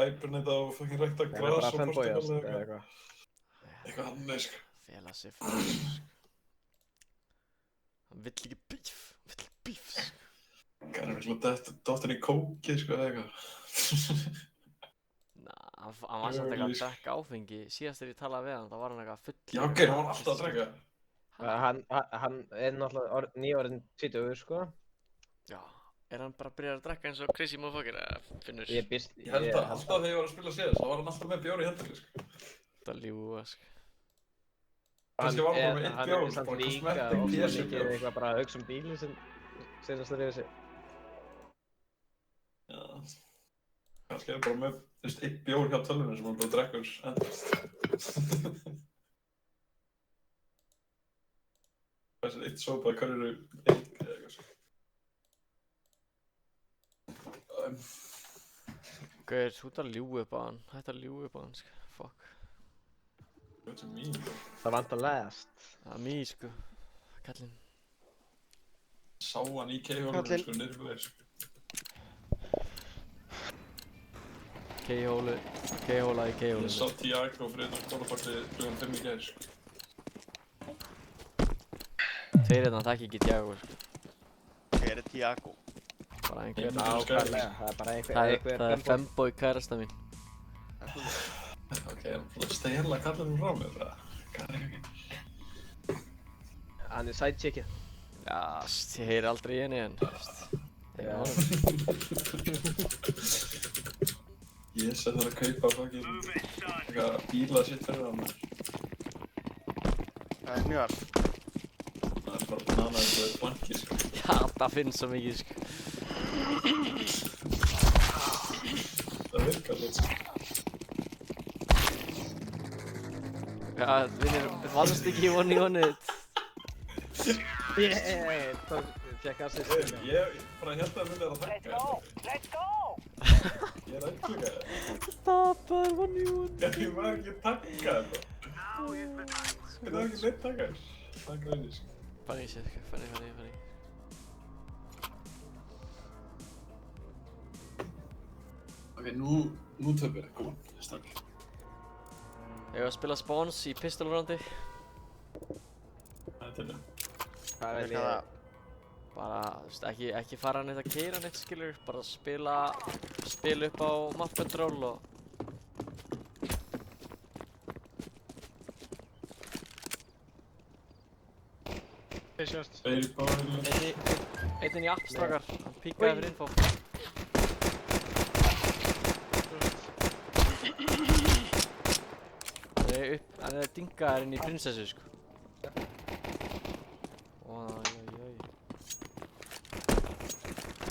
hibernate og fucking rækta gras og Portugal eða eitthvað hannig, sko. Fela sig fyrir, sko. Hann vill ekki bíf, sko. Hann dottin í kókið, sko, eða eitthvað. Hann var samt eitthvað að drekka áfengi. Síðast þegar ég talaði við hann, þá var hann eitthvað full. Já, ok, hann var alltaf að drekka. Hann náttúrulega nýorðinn 20, sko. Já, hann bara að byrja að drekka eins og crazy motherfucker, eða Finnur? Ég held að alltaf þegar ég var að spila CS, þá var hann alltaf með bjór í hendinni, sko. Þetta ljúga, sko. Kannski var hann bara með einn bjór, bara kosmetik pési bjór. Hann er eitthvað bara að hugsa bílinn sem senast að reyða sig. Já. Kannski bara með, einn bjór hjá tölvunni sem hann bara drekkur endast. Þessi eitt sopa, hvað eru einn eða eitthvað, sko. Gauður, þú ert að ljúga upp á hann. Hætti að ljúga upp á hann, sko. Fuck. Þetta er mín. Það vantar last. Það er mín, sko. Kallinn. Sá hann í K-hólunum, sko, niður fyrir, sko. K-hóla í K-hólunum. Ég sá Tiago fyrir þetta skólapakti klukkan 5 í gær, sko. Þeir hérna takk ekki Tiago, sko. Hver er Tiago? Bara einhver. Nákvæmlega, það er bara einhver. Það er femboy kærasta mín. Ok, hann er stela kallanum frá mér, það. Hvað er ekki? Hann er sidechickið. Já, ég heyri aldrei í henni en, Já. Ég sem þarf að kaupa fucking eitthvað bíla sitt fyrir hann. Það er mjög allt. Það er bara banana eins og banki, sko. Já, það finnst svo mikið, sko. Það virkar alveg, sko. Já, vinnir, vannst ekki í one-í-one-ið. Tjekka assist. Ég bara held að minna að þakka. Let's go! Ég er aðklukka. Tapar one-í-one. Ég var ekki að taka þetta. Ég var ekki neitt taka þér. Það er greinir, sko. Fanny, Fanny. Ok, nú töfum við, koma, stafl. Ég var að spila spawns í pistol roundi. Það er til það. Hvað er Virkar það? Bara, þú veist, ekki fara neitt að keyra neitt, skilur. Bara spila upp á map control og... Tveir í báðinu. Einn í app, strákar. Hann píkaði fyrir info. Hann er dingaðar inn í prinsessu, sko.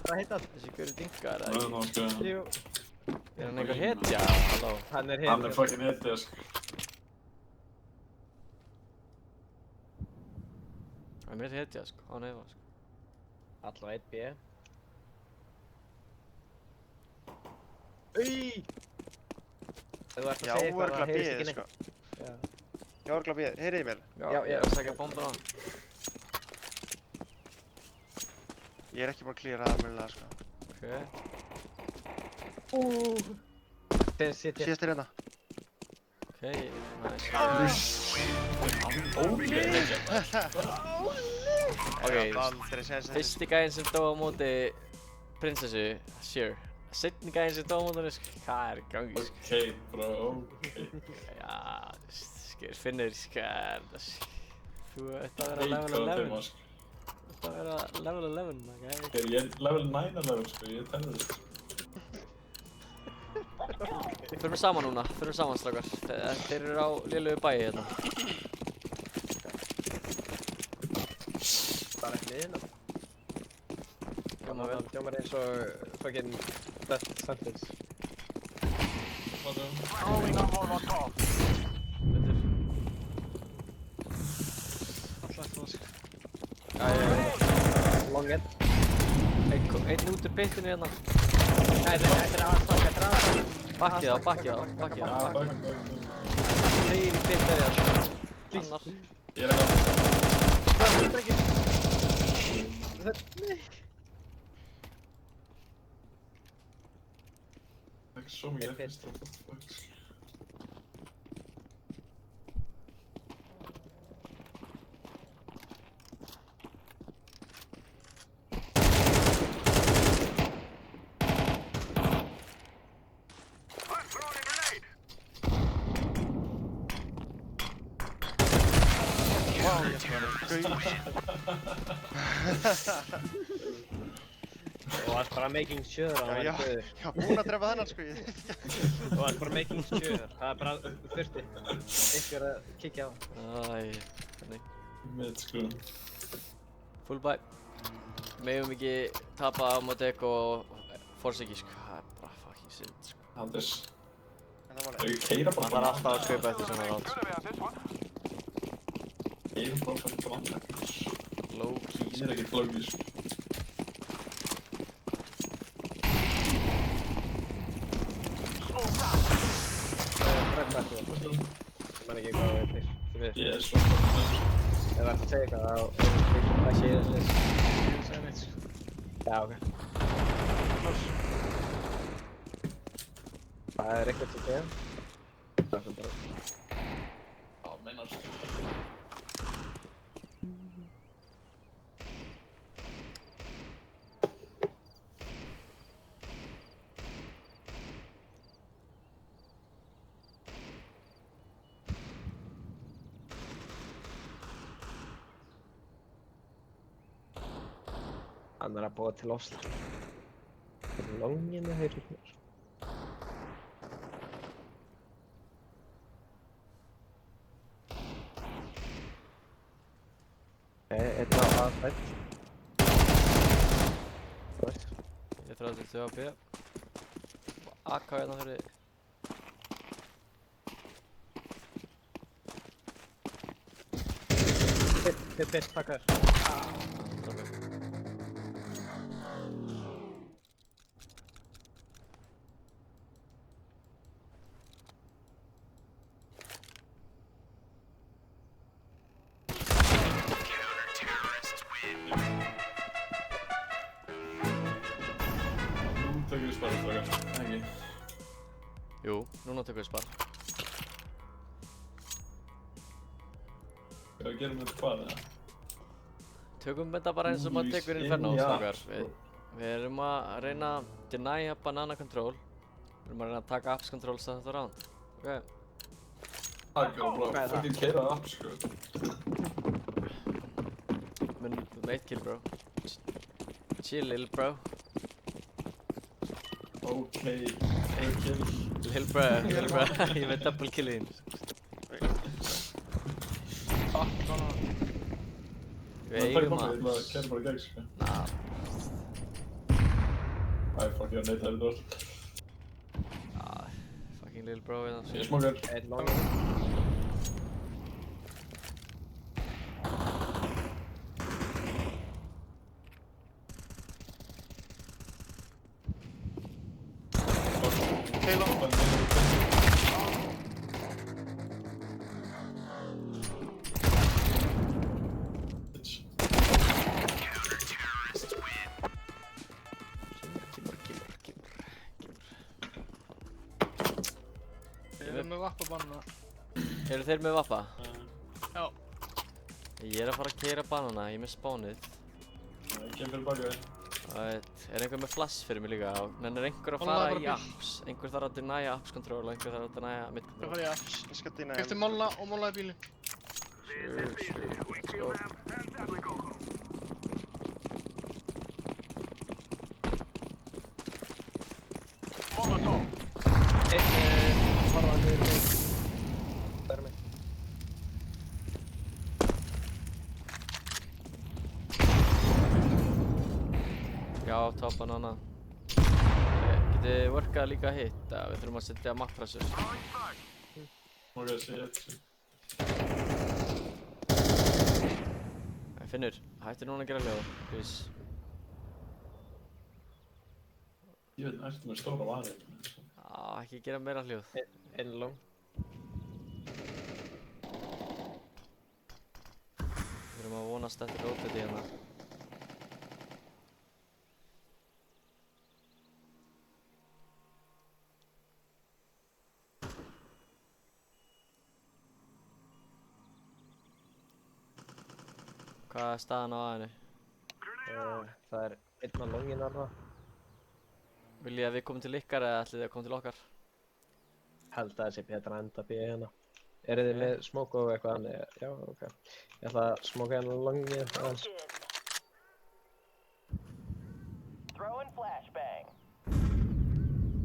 Hvað heit það? Þessi gaur er dingaðar, eða Það er ekki? ná, sko. Jú. Er hann einhver hetja? Halló? Hann er Hann er fucking hetja, sko. Hann er hetja, sko. Án efa, sko. Allavega 1B. Þú ert að Já, segja eitthvað örgla það heyrist bíðið, ekki sko. neitt. Já. Já, örgla bíðið. Heyriði mér? Já, ég er að sækja bombuna. Ég er ekki bara að klíra það mjögulega, sko. Ok. Sitt Síðast er hérna. Ok, nice. Ok, Aldrei segja þetta. fyrsti gæinn sem dó á móti prinsessu, sure. Seinni gæinn sem dó á móti henni, sko. Hvað er í gangi, sko? Ok, bro, ok. Já, Finnur, sko, þú ert að vera level Eitthvað 11. þeim, sko. Þú ert að vera level 11, ok? Ok, ég er level 9 að level, sko, ég er tennur, sko. Förum saman núna, strákar. Þeir eru á lélegu bæi hérna. Bara ekki liðina. Hljómar vel. Hljómar eins og fucking best sentence. Hvað Throwing a Molotov. Betur. Alltaf flask. Jæja. Long end. Einn út úr byttunni hérna. Nei, þetta er aðstaka, Bakkið á. Þeir í bytt er ég. Annar. Ég er ekki Ekki svo mikið FPS, what the fuck. I'm throwing a grenade. Vá, ég ætla að vera Þú varst bara making sure að hann Já, væri döður. já, búinn að drepa þennan sko ég. Þú varst bara making sure. Það er bara þurfti. Ykkur að kíkja á. Æ, þannig. Með sko. Full buy. Megum ekki tapa á móti eitthvað og forsiki sko. Það er bara fucking synd sko. Anders, En það var ef ég keira bara Það þarf alltaf að kaupa eftir svona ráð Good sko. about this one. Keirum bara fyrir branda. Low key Ég er ekkert flókið sko. Breggbættu. Ég man ekki hvað það heitir. Þú veist. Ég er svo flókið. Ef það ert að segja eitthvað þá er ekki þess. Ég segja neitt sko. Já, ok. Það er eitthvað til segja. Það er bara. Já, meinar sko. Hann er að búa til ofslag. Longinu heyrir mér. Einn á A-fætt. Ég þarf að þetta AP. AK hérna fyrir. Pitt, takkar. Nú tökum við spara strákar. Ekki. Jú, núna tökum við spara. Hvað gerum við hvað eða? Tökum þetta bara eins og maður tekur Inferno strákar. Við erum að reyna að deny banana control. Við erum að reyna að taka apps control þetta round. Ok. Takk og Hvað bara er það? fucking keira upp sko. Men með 1 kill bro. Chill lil bro. Ok, 1 kill. Lil bro, lil bro. Ég með double killin. Við eigum að... Ég keira bara gegn sko. Nah, Æ, fuck, ég var neitað við dótt. fucking lil bro hérna. Ég smokar. Einn longinu. Við erum með vappabanna. Eru þeir með vappa? Já. Ég er að fara að keyra banana, ég er með spánið. Ég kem fyrir baka þér. Er einhver með flash fyrir mig líka? Nennir einhver að Molla fara bara í bíl. apps? Einhver þarf að deny apps control og einhver þarf að deny mid Hvað control. fær ég apps? Ég skal dýna Kefti molla og mollaði bílinn. Let's go. Molotov. Einn horfandi yfir mig. Það er mig. Já, top banana. Getið þið workað líka hitt? Við þurfum að setja map pressure. Smokar sé ég. Finnur, hættu núna að gera hljóð, please. Ég veit, ertu með stóra varið. Ekki gera meira hljóð. Einn long. Við þurfum að vonast eftir rotate hérna. Hvað er staðan á aðeinu? Það er einn á longin þarna. Vil ég að við komum til ykkar eða ætlið þið að koma til okkar? Held að það sé betra að enda B hérna. Eru þið með smoke og eitthvað annað? Já, ok. Ég ætla að smoka hérna longið aðeins. Throwing flashbang.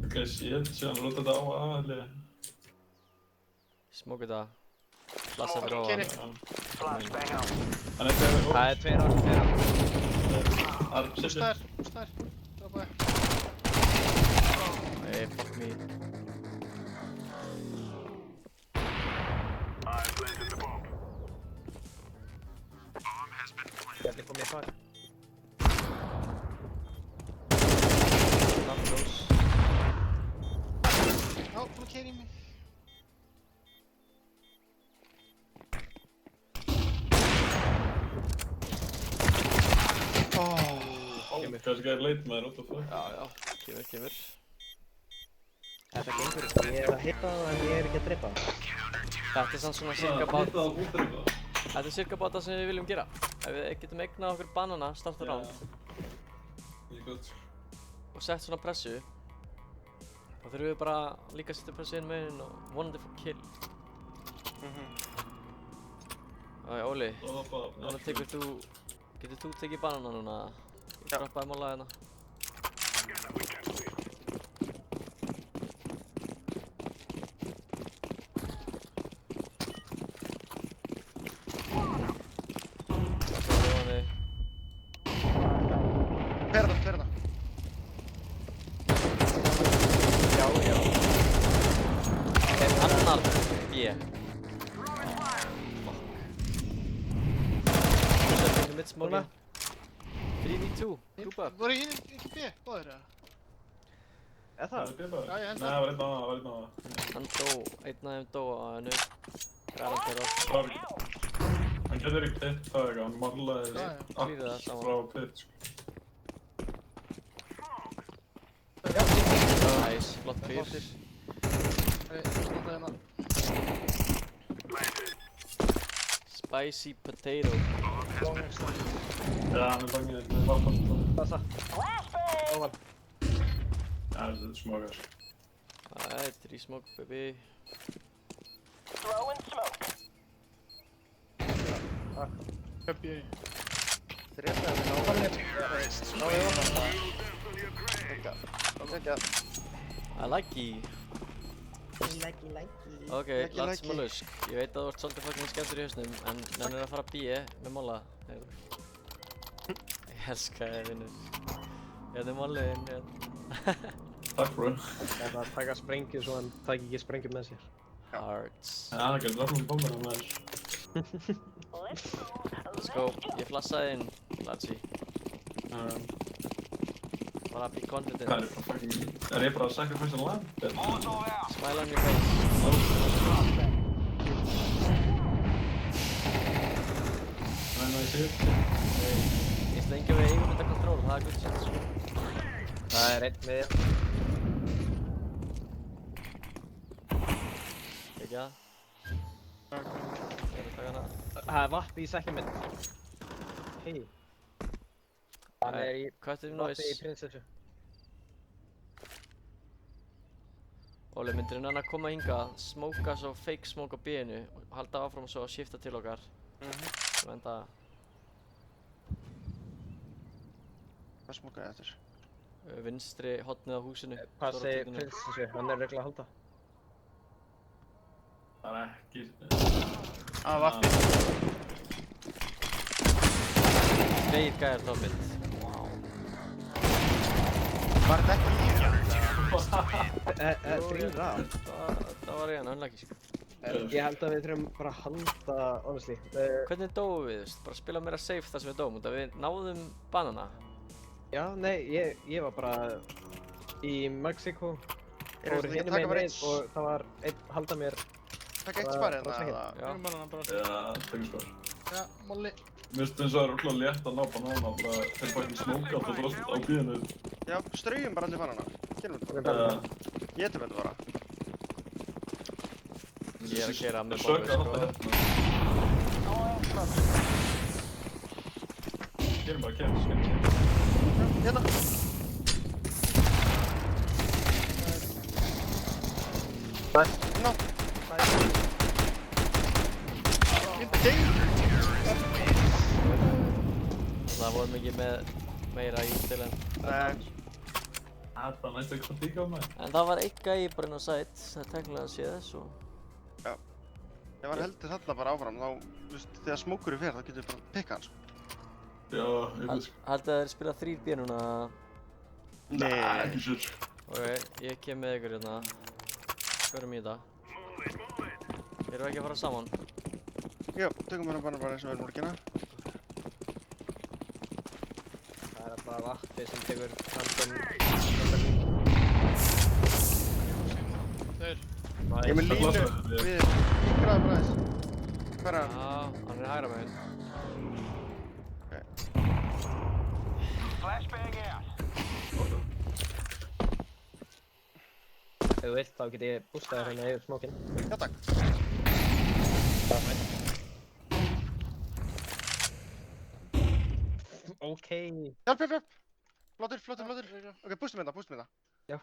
Ok, shit, síðan rúta þetta á aðalli. Smóku þetta. Flassa fyrir Keri. ofan. Flashbang out. Hann er þegar Það er tveir á. Bústaðir. Droppaði. Hey, fuck me. I planted the bomb. Bomb has been planted. Gæti komið far. Not close. Já, búin að keira í mig. Kannski er leit maður, what the fuck? Já, kemur. Þetta gengur. Ég er að hitta það en ég er ekki að drepa það. Þetta er samt svona cirka Hitta bát. það á bútur eitthvað. Þetta er cirka bát það sem við viljum gera. Ef við getum eignað okkur banana, starta round Ég gott. og sett svona pressu, þá þurfum við bara líka að setja pressu inn meginn og vonandi fá kill. Æ, Óli, núna getur þú tekið banana núna? Ég droppaði mála hérna. Perða. Já. Annar B. Fuck. Midsmoking. 3v2. Group up. Voru ég ekki B? Báðir eða? Er það? Já, ég held Nei, það var einn annað. Hann dó, einn af þeim dó á hennu. Garantir á. Hann getur ekki pitt, það er eitthvað, hann marlaði Klíði það saman. frá pitt, sko. Nice, flott clear. Snótaði hérna. Spicy potato. Já, hann er bangið með varpan. Passa. Flashbang. Óval. Já, þetta er smogar. Alright, 3 smoke baby. Throwing smoke. Köp ég í. Þrjafæði I like you. Ok, Likey, Lats likey. Mollusk. Ég veit að þú ert svolítið fucking skemmtur í hausnum, en nennir að fara B með molla. Ég elska þig, vinnur. Hérna er molliðinn, Takk, bro. Það er að taka sprengju svo hann taki ekki sprengju með sér. Hearts. Já, það getur alveg bombina með þér. Let's go. Ég flassaði inn, Latsi. Bara be confident. Hvað er það fucking... Er ég bara að sacrifice a lamp? Molotov out. Smile on your face. Nice hit. Eins lengi við eigum þetta kontról, það er good shit, sko. Það er einn með þér. Ekki það? Ég er að taka hana. Það er vatn í sekkjum minn. Hei. Hann er í Cut the vatni í noise. prinsessu. Óli, myndir hann að koma hingað, smóka svo fake smoke á B-inu og halda áfram svo að shifta til okkar. Og enda... Hvað smókaði eftir? Vinstri hotnið á húsinu. Hvað stóra segir turninu. prinsessu? Hann er regla að halda. Það er ekki... Vappi. Tveir gæjar toppið. Var þetta ekki ég? Þrýr af. Það var ég unlucky, sko. Ég held að við þurfum bara að halda, honestly. Hvernig dóum við, þú veist? Bara spila meira safe þar sem við dóum, út af við náðum banana. Já, nei, ég var bara í Mexíkó. Erum Fór við ekki að hinum taka megin bara við og það var einn halda mér. Takk eitt sparið bara hérna eða? Já. Erum bara bara. Já, tegur spár. Já, molli. Mér finnst eins og það er ótrúlega létt að ná banana, bara þeir fucking smóka alltaf drast á bíðinu. Já, straugum bara allir banana. Gerum við þetta. Getum þetta bara. Ég er að keyra með Þeir sökka bombu, alltaf sko. hérna. Gerum bara, gerum. Hérna. Ná. Ég deyr. Það vorum ekki með meira í til en Nei. Það er næstu eitthvað líka á mig. En það var einn gæi bara inn á sæt, það er teknilega séð þess og Ég var heldur þarna bara áfram, þá, þú veist, þegar smókurinn fer, þá getur við bara pikkað hann, sko. Já, ég veit sko. Haldið að þeir spila 3B núna. Nei, ekki sér sko. Ok, ég kem með ykkur hérna. Förum í þetta. Erum við ekki að fara saman? Já, tökum hérna bara eins og við erum orkina. Það er alltaf vatni sem tekur handum. Þeir. Ég er með línu við, græðum bara aðeins. Hver er hann? Já, hann er hægra meginn. Flashbang out. Ef þú vilt þá get ég bústað hérna yfir smókinn. Já, takk. Ok. Hjálp, hjálp, hjálp! Flottur. Ok, bústum þetta. Já.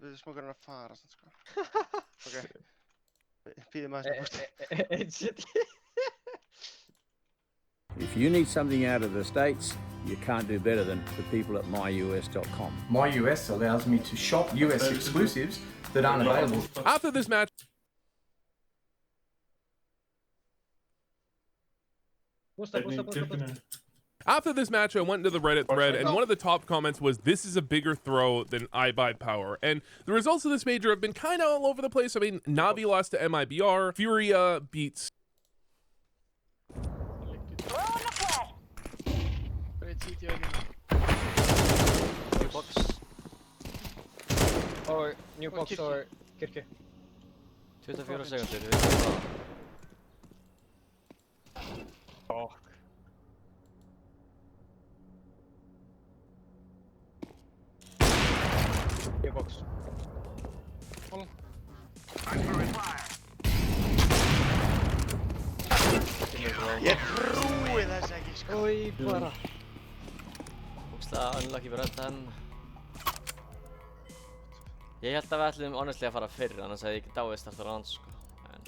Við smókurinn að fara, svona, sko. Ok. Býðum aðeins með bústið. Shit. If you need something out of the States, you can't do better than the people at myus.com. MyUS allows me to shop US exclusives that aren't available. After this match, Bústað. After this match, I went into the Reddit thread, and one of the top comments was, "This is a bigger throw than I buy power." And the results of this major have been kind of all over the place. I mean, Navi lost to MIBR, Furia beats. Throwing the flash. Great CT again. New box. Or new box kirkju. or kirkju. 24 sekundir, við veitum það. Fuck. New box. Ég trúi þess ekki, sko. Oi, bara. Búkslega unlucky fyrir þetta. Ég held að við ætlum honestly að fara fyrr, annars hefði ég ekki dáist eftir hann, sko. En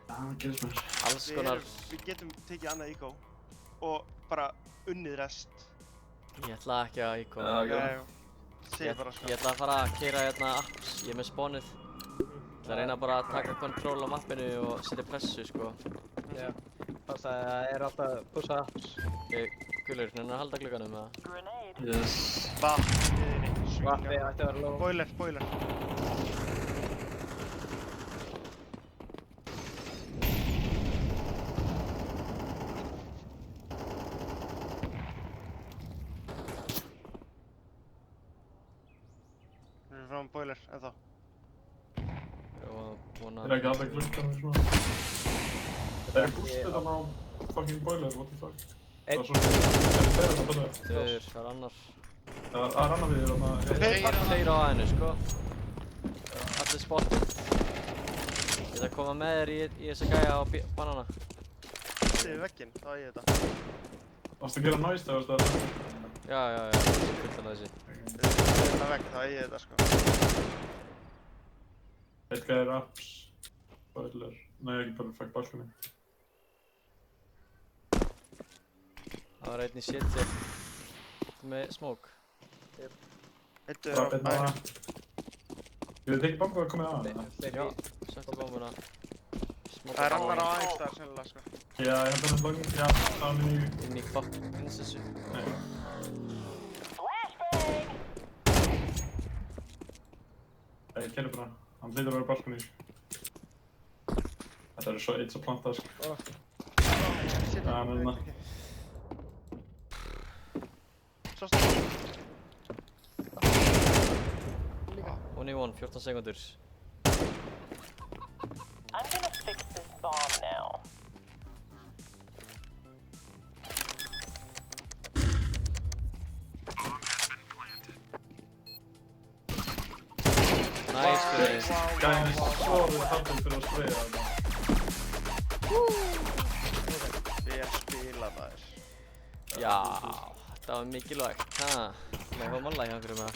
Það gerist mér. alls konar, Við getum tekið annað ígó og bara unnið rest. ég ætla ekki að íkoma. Já, já. Segir bara, sko. Ég ætla að fara að keyra hérna apps, ég er með spawnið. Ég ætla að reyna bara að taka kontról á mappinu og setja pressu, sko. Já. Passa að það er alltaf pussa apps. Gullur, nennar að halda glugganum með það. Grenade. Yes. Vatni, Vatni ætti að vera low. Boiler. Við erum frá boiler, ennþá. Ég var búinn Það er að... ekki alltaf glukkan svona. Það er bústið þarna á fucking boiler, what the fuck. Það er svona... Það er bara það. Þeir, það er annar. Það er annar við þarna. Þeir á aðeinu, sko. Allir spotið. Ég ætla að koma með þér í þessa gæja á banana. Þið er vegginn, þá er ég þetta. Varstu að gera næst eða varstu að... Já, fullt af þessi. Þetta vegg, þá er ég þetta, sko. Veit hvað er apps? Boiler. Nei, ekki bara fæk balkunni. Það var einn í city. Með smoke. Eittu Það er bara... Ég veit ekki banku að koma að. Já, settu bombuna. Það er annar á aðeins þar, sennilega, sko. Já, ég held að það er login. Já, það er inn í... Inn í fuck prinsessu. Nei. Flashbang. Ég kennir bara. Hann hlýtur að vera balkunni. Þetta er svo eitt að planta, sko. Shit, Já, hann er hérna. Sástu? One í one, 14 sekundur. I'm gonna fix this bomb now. Nice, guys. Gæðin er svo við tapum fyrir að spraya þarna. Já, þetta var mikilvægt, ha? Það var malla hjá fyrir mig.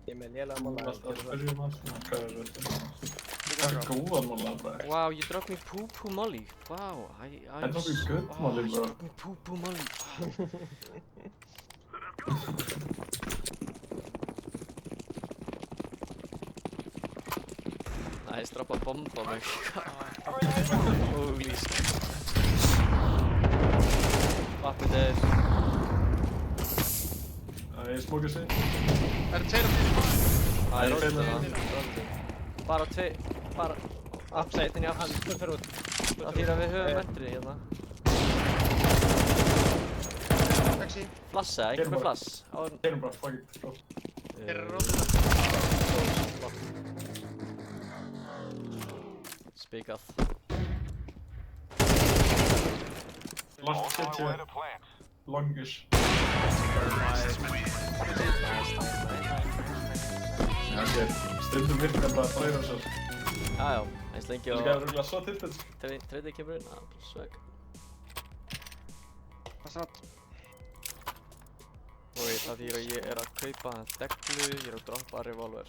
Ég með lélega mála. Alltaf spyrjum hans, hvað þetta? Það góðan mála bara. Wow, you dropped me poo-poo molly. Wow, I dropped you good molly, bro. You dropped me poo-poo molly. Nice, droppa bomb á mig. Holy shit. Vappið er. Ég smókir sig. Er það tveir á fyrir? Það er rótið. Bara bara upside inn í ups. Hann fyrir út. Það þýr að við höfum entry hérna. Taxi. Flassa, einhver með flass. Gerum bara, fuck it. Þeir eru rótið. Spikað. Last shit here. Longish. Stundum virkar bara að fræra sér. Jájá, eins lengi og... Þú skæður rúglega svo tilfell. Treytið kemur inn, bara sveg. Hvað satt? Og það þýr að ég er að kaupa deglu, ég er að droppa revolver.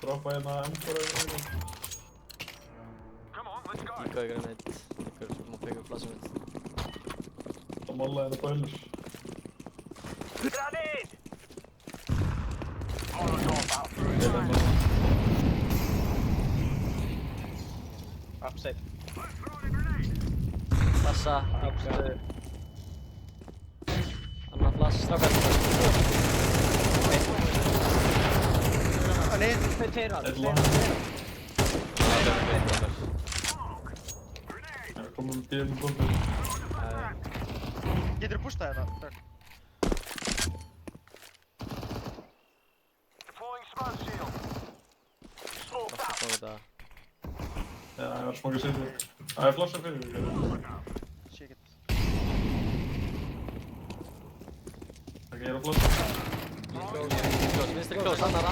Droppa hérna M4 yfir. Díka ykkur neitt, ykkur má peka upp flassu mitt. Það mála hérna bölur. Upside. Flassa. Upside. Annar flass, strákar. Nei, tveir að. Komum við bíðum bólur. Getur þú bústað þetta, Dörr? Já, ég var smókir sig þér. Það er flassa fyrir mig. Shit. Ok, ég er að flassa. Vinstri close, annar.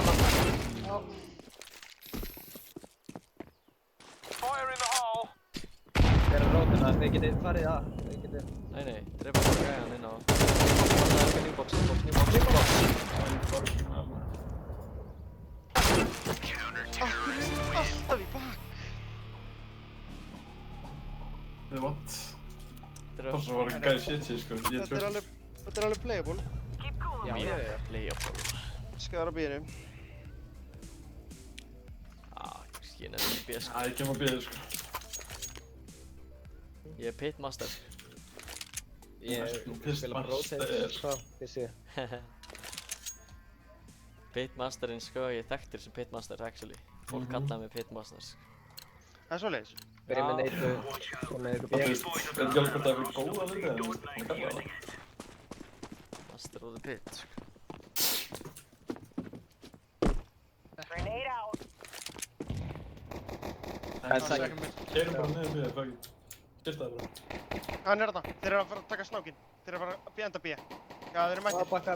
Þeir eru rótið það, þið getið farið að. Nei, drepa bara gæjan inn á. Það er eitthvað nýbox. Akkur er alltaf í bak? What? Það svo var ekki gæði shit sér sko. Þetta er alveg playable. Já, playable. Skar á bíðinu. Ég nefnir ekki bíða sko. Ég kem að bíða sko. Ég er pitmaster. Ég spila bara rotate, sko, vissi. Pitmasterinn sko, ég þekktir sem pitmaster actually. Fólk kallaði mig pitmaster. Það er svoleiðis. Byrja með neitu, og með ykkur Það bíð. veit ekki alveg hvort það er fyrir góða líka, en hann kallar það. Master of the pit sko. Grenade out. Keirum bara niður bíða, fuck it. Skilta það bara. Hann er þarna. Þeir eru að fara að taka snákinn. Þeir eru að fara að enda B. Já, þeir eru mættir. Bakka.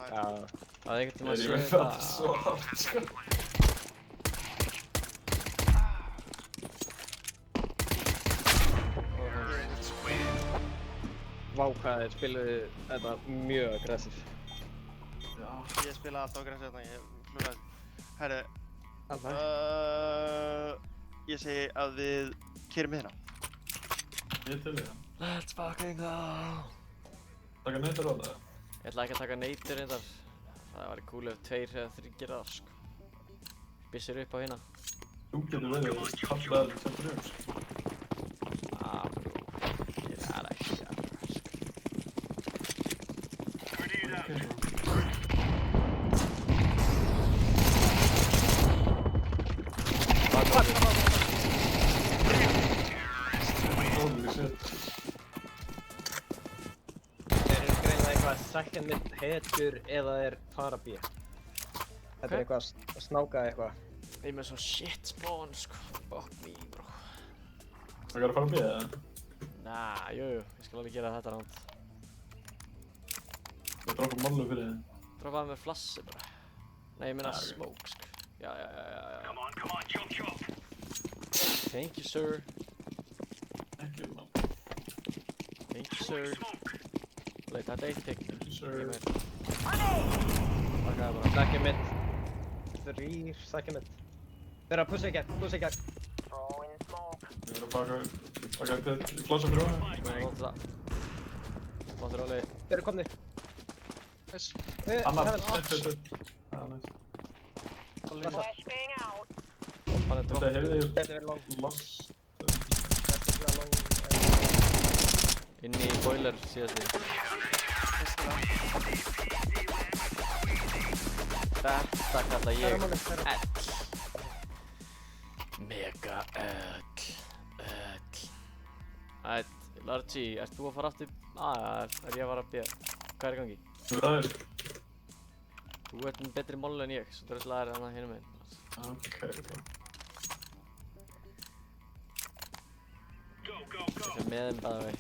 Já. Það er einhvern tíma að Ég sé veit það svo hátt sko. Vá hvað þeir spiluðu þetta mjög aggressív. Ég spila alltaf aggressív þarna, ég klúraði þessu. Herri, ég segi að við keyrum hérna. Ég til það. Let's fucking go! Taka neitt á það? Ég ætla ekki að taka neitir reyndar. Það væri cool ef 2 eða 3 gera það sko. Bissir upp á hérna. Þú getur verið að kalla það sem fyrir sko. Brú. Ég er ekki að Holy shit. Þeir eru greinilega eitthvað second mid hetjur eða þeir fara B. Þetta er eitthvað að snáka eitthvað. Ég er með svo shit spawn sko. Fuck me bro. Það er að fara að bíða það? Nah, jú, ég skal alveg gera þetta ránd. Ég droppa mollu fyrir þið. Droppaði mér flassi bara. Nei, ég meina smoke, sko. Já. Come on, jump, jump. Thank you, sir. Ekki, man. Thank you, sir. Leit, þetta er eitt tigg. Thank you, sir. Bakaði bara. Sækja mitt. 3 sækja mitt. Þeir eru að pussa í gegn. Throw in smoke. Ég er að baka pit. Ég flassa fyrir það. Ég meina nótt það. Máttur álega. Þeir eru komnir. Nice. Annar. Heaven. Nice. Flashbang out. Hann er Þetta dropp. heyrði ég Þetta er long. loss. Þetta er long. Inn í boiler síðast því. Þetta kalla ég L. Mega L. Ætt, Largi, ert þú að fara aftur? Er ég að fara að bíða? Hvað er í gangi? Það er. Þú ert með betri mollu en ég, svo þú ert lagar en það hinum einn. Ok. Ég fer með þeim bæða vei.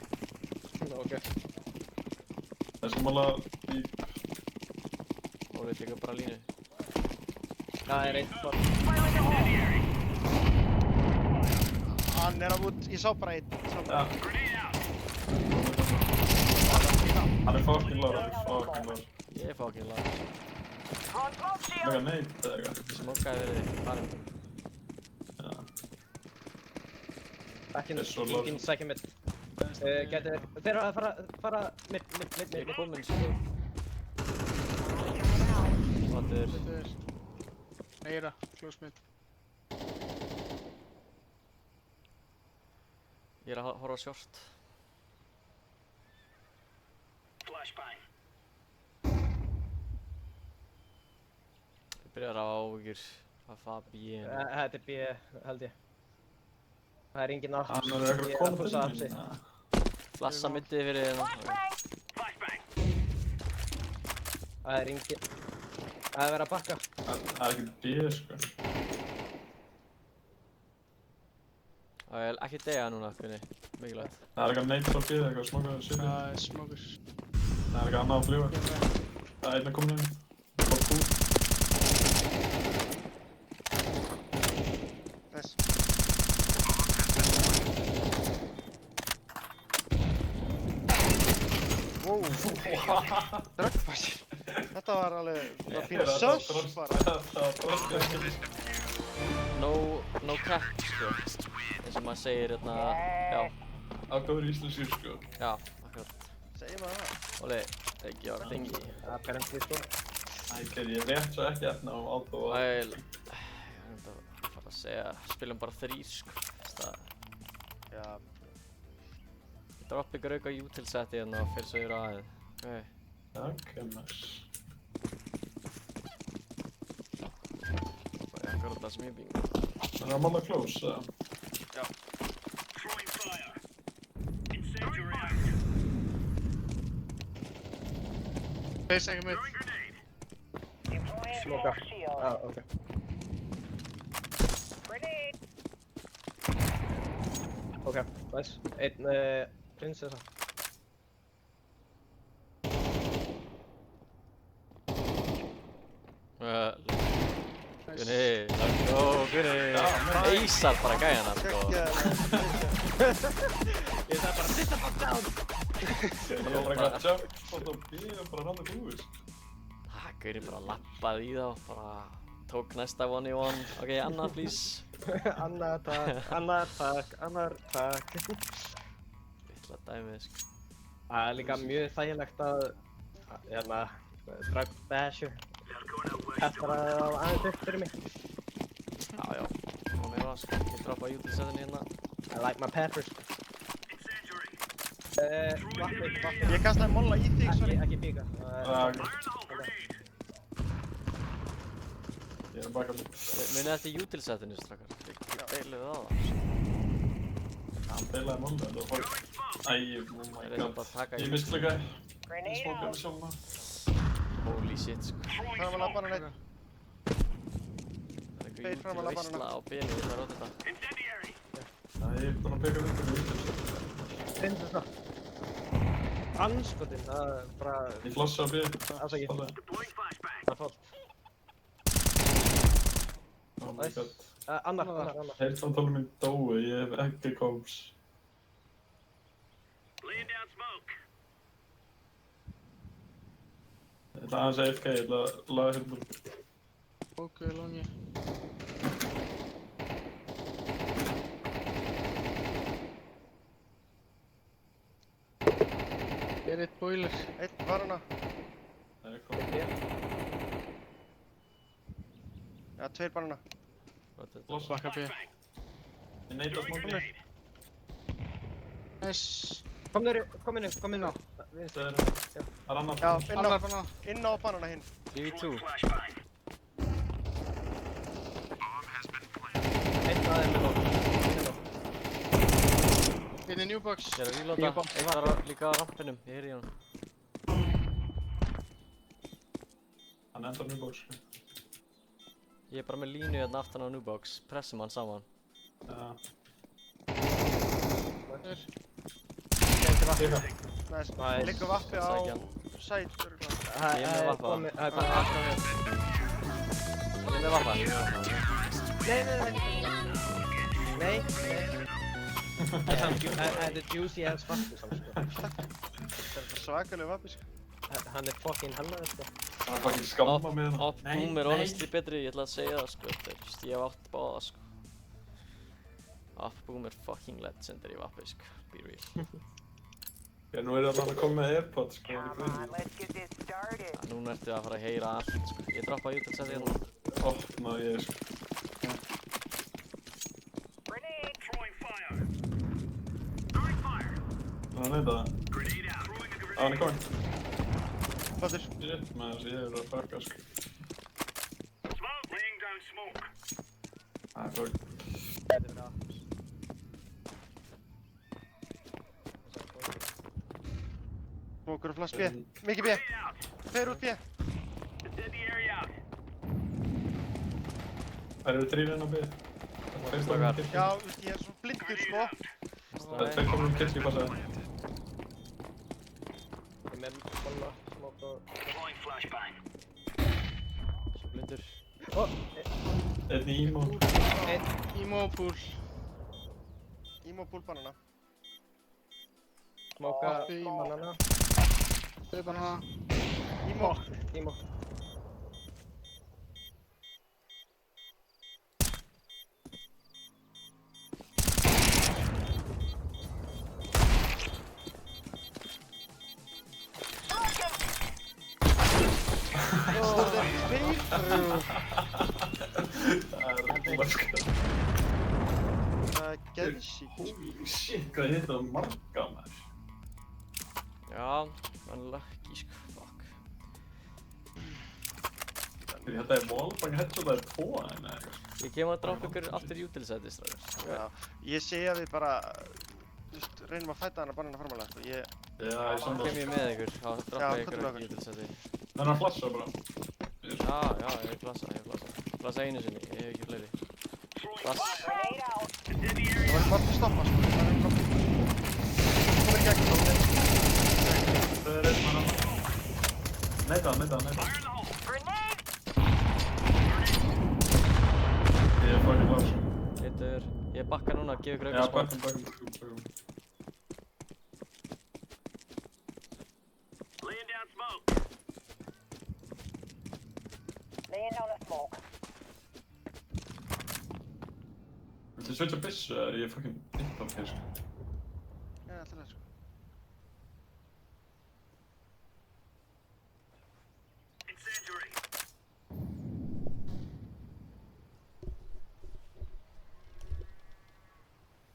Ok. Þessi molla í... Óli tekur bara línu. Það er einn fór. Hann er að út, ég sá bara einn. Ja. Hann er fucking low. Ég er fucking lagar. Throwing smoke shield. Mega neitt eða eitthvað. Smokkaði verið farin. Já. Ekki Þetta er svo low. enginn sækja mitt. Gæti þeir eru að fara mitt. Ég er kominn sko. Fattur. Meira, close mid. Ég er að horfa á short. Flashbang. Ég byrjar á áhyggjur af Fabien. Þetta er B, held ég. Það er enginn átt. Hann er eitthvað Ég er að komið pussa til af sig. mín. Flassa mittið fyrir hérna. Flashbang. Það er enginn. Það er verið að bakka. Það er ekkert B, sko. Það er ekki deyja núna, Gunni. Mikilvægt. Það er eitthvað neitt frá B, eitthvað smokaður sér. Það er smoker. Það er eitthvað annað að fljúa. Það er einn að koma inn. Bara kú. Nice. Wow. Dröggfæsir. Þetta var alveg, það var pínu söss bara. No cap, sko. Eins og maður segir hérna, já, Á góður íslensku, sko. já, akkurat. Segir maður það? Óli, ekki á þingi. Það er perentli sko. Ægir, ég rétt svo ekki efna á auto og... Æ, ég veit að fara að segja, spilum bara 3, sko. Það Já. droppi ykkur auka util-seti hérna og fyrir svo yfir aðeins. Ok. Ok, nice. Bara ég akkurat það sem ég bing. Það er að mála close, eða? Throwing fire. Incendiary out. Face ekki mid. Throwing grenade. Deploying Smoka. smoke shield. Ok. Grenade. Ok, nice. Einn prinsessa. Gunni, let's go, Gunni. Eysar bara gæjana, sko. Ég þarf bara að sitta fuck down. Ég er bara eitthvað jump og þá býðum bara rann að húi, sko. Gunni bara lappaði í þá, bara tók næsta 1v1. Ok, annað please. Annar takk. Litla dæmið, sko. Það er líka mjög þægilegt að hérna, drag basher eftir að það aðeins upp fyrir mig. Já, já. Það var meira, sko. Ég droppa util-setinni hérna. I like my peppers. Vatni. Ég kastaði molla í þig, sorry. Ekki bíka. Ég er baka mig. Munið eftir util-setinu, strakkar. Ég deilið á það. Hann beilaði máli, það var fólk. Æ, oh my Ég reyndi god. bara að taka Ég misklikaði. Ég Grenade smókaði out. mig sjálf maður. Holy shit, sko. Það var labbanan einn. Það er Tveir eitthvað fram að labbanum. veisla á beni, ég þarf að róta þetta. Incendiary. Æ, ég er búinn að peka þetta fyrir útil. Prinsessa. Anskotin, það er bara... Ég flassa á B. Afsakið. Deploying flashbang. Það er fólk. Oh my god. Annar. Heyrnartólið mín dói, ég hef ekki komst. Laying down smoke. Ég ætla aðeins AFK, ég ætla að laga hérna. Ok, longi. Ég er eitt boiler. Einn var hana. Það er komið. Já, tveir bara hana. Lossa. Bakka B. Ég neita smókinu. Nice. Kom inn á. Það er annar. Já, Annar banana. inn á banana hinn. 3v2. Flashbang. Einn aðeins með nóg. Einn í new box. Ég er að reloada. New box. Einn var líka á rampinum. Ég heyri í honum. Hann endar new box. Ég er bara með línu hérna aftan á new box. Pressum hann saman. Já. Þeir. Nice. Nice. Liggur vappi á Sækja hann. sæt, örugglega. Ég er með vappa. Það er bara aftan hér. Ég er með vappa. Nei. Þetta er juicy ass vappi samt sko. Það er svakalega vappi, sko. Hann er fucking helnaður sko. Það er fucking skamma með það. Boom er honestly betri, ég ætla að segja það sko. Ég hef átt báða sko. Boom er fucking legendary vappi sko. Be real. Já, nú er það að koma með AirPods sko. Come on, let's get this started. Núna ertu að fara að heyra allt sko. Ég droppa YouTube-setið hérna. Opna ég sko. Grenade. Throwing fire. Throwing fire. Það er neita það. Grenade out. Throwing a Hann er grenade. komin. Fattur. Shit maður, ég er að baka sko. Smoke. Laying down smoke. Það er komin. Smokur og flash B. Mikið B. Grenade out. Tveir út B. Dead the area out. Það eru þrír inn á B. Strákar. Já, veist, ég er svo blindur, sko. Það er tveir komin kitchen passaði. Ég er með bolla, smók og... Deploying flashbang. Svo blindur. Einn í Imo. Emo pool. Imo pool banana. Smóka, Vappi, banana. Tveir banana. Imo. Imo. Það er geðsík. Holy shit, hvað hitt það marga maður? Já, hann er lucky sko. Fuck. Þetta er wallbang headshot, það er 2 en eitthvað. Ég kem að droppa ykkur aftur utility-setið strákar. Já, ég segi að við bara, reynum að fæta hana banana formalega, sko. Já, ég Þá samt kem ég með ykkur. Þá droppa ég ykkur komdu með aftur utility-setið. Það er að flassa bara. Já, ég flassa. Flassa einu sinni, ég hef ekki fleiri. Flass. Grenade out. Dead the Það area var out. bara að stoppa, sko. Það er komið. Komið í gegn, Það er einn mann. Neita. Fire in the hole. Grenade. Ég er fucking lost. Hittur. Ég bakka núna, gef ykkur Já, auka spot. bakum. Laying down smoke. Laying down the smoke. Viltu switcha byssu eða er ég fucking eitt af hér sko? Já, alltaf leið, sko. Incendiary.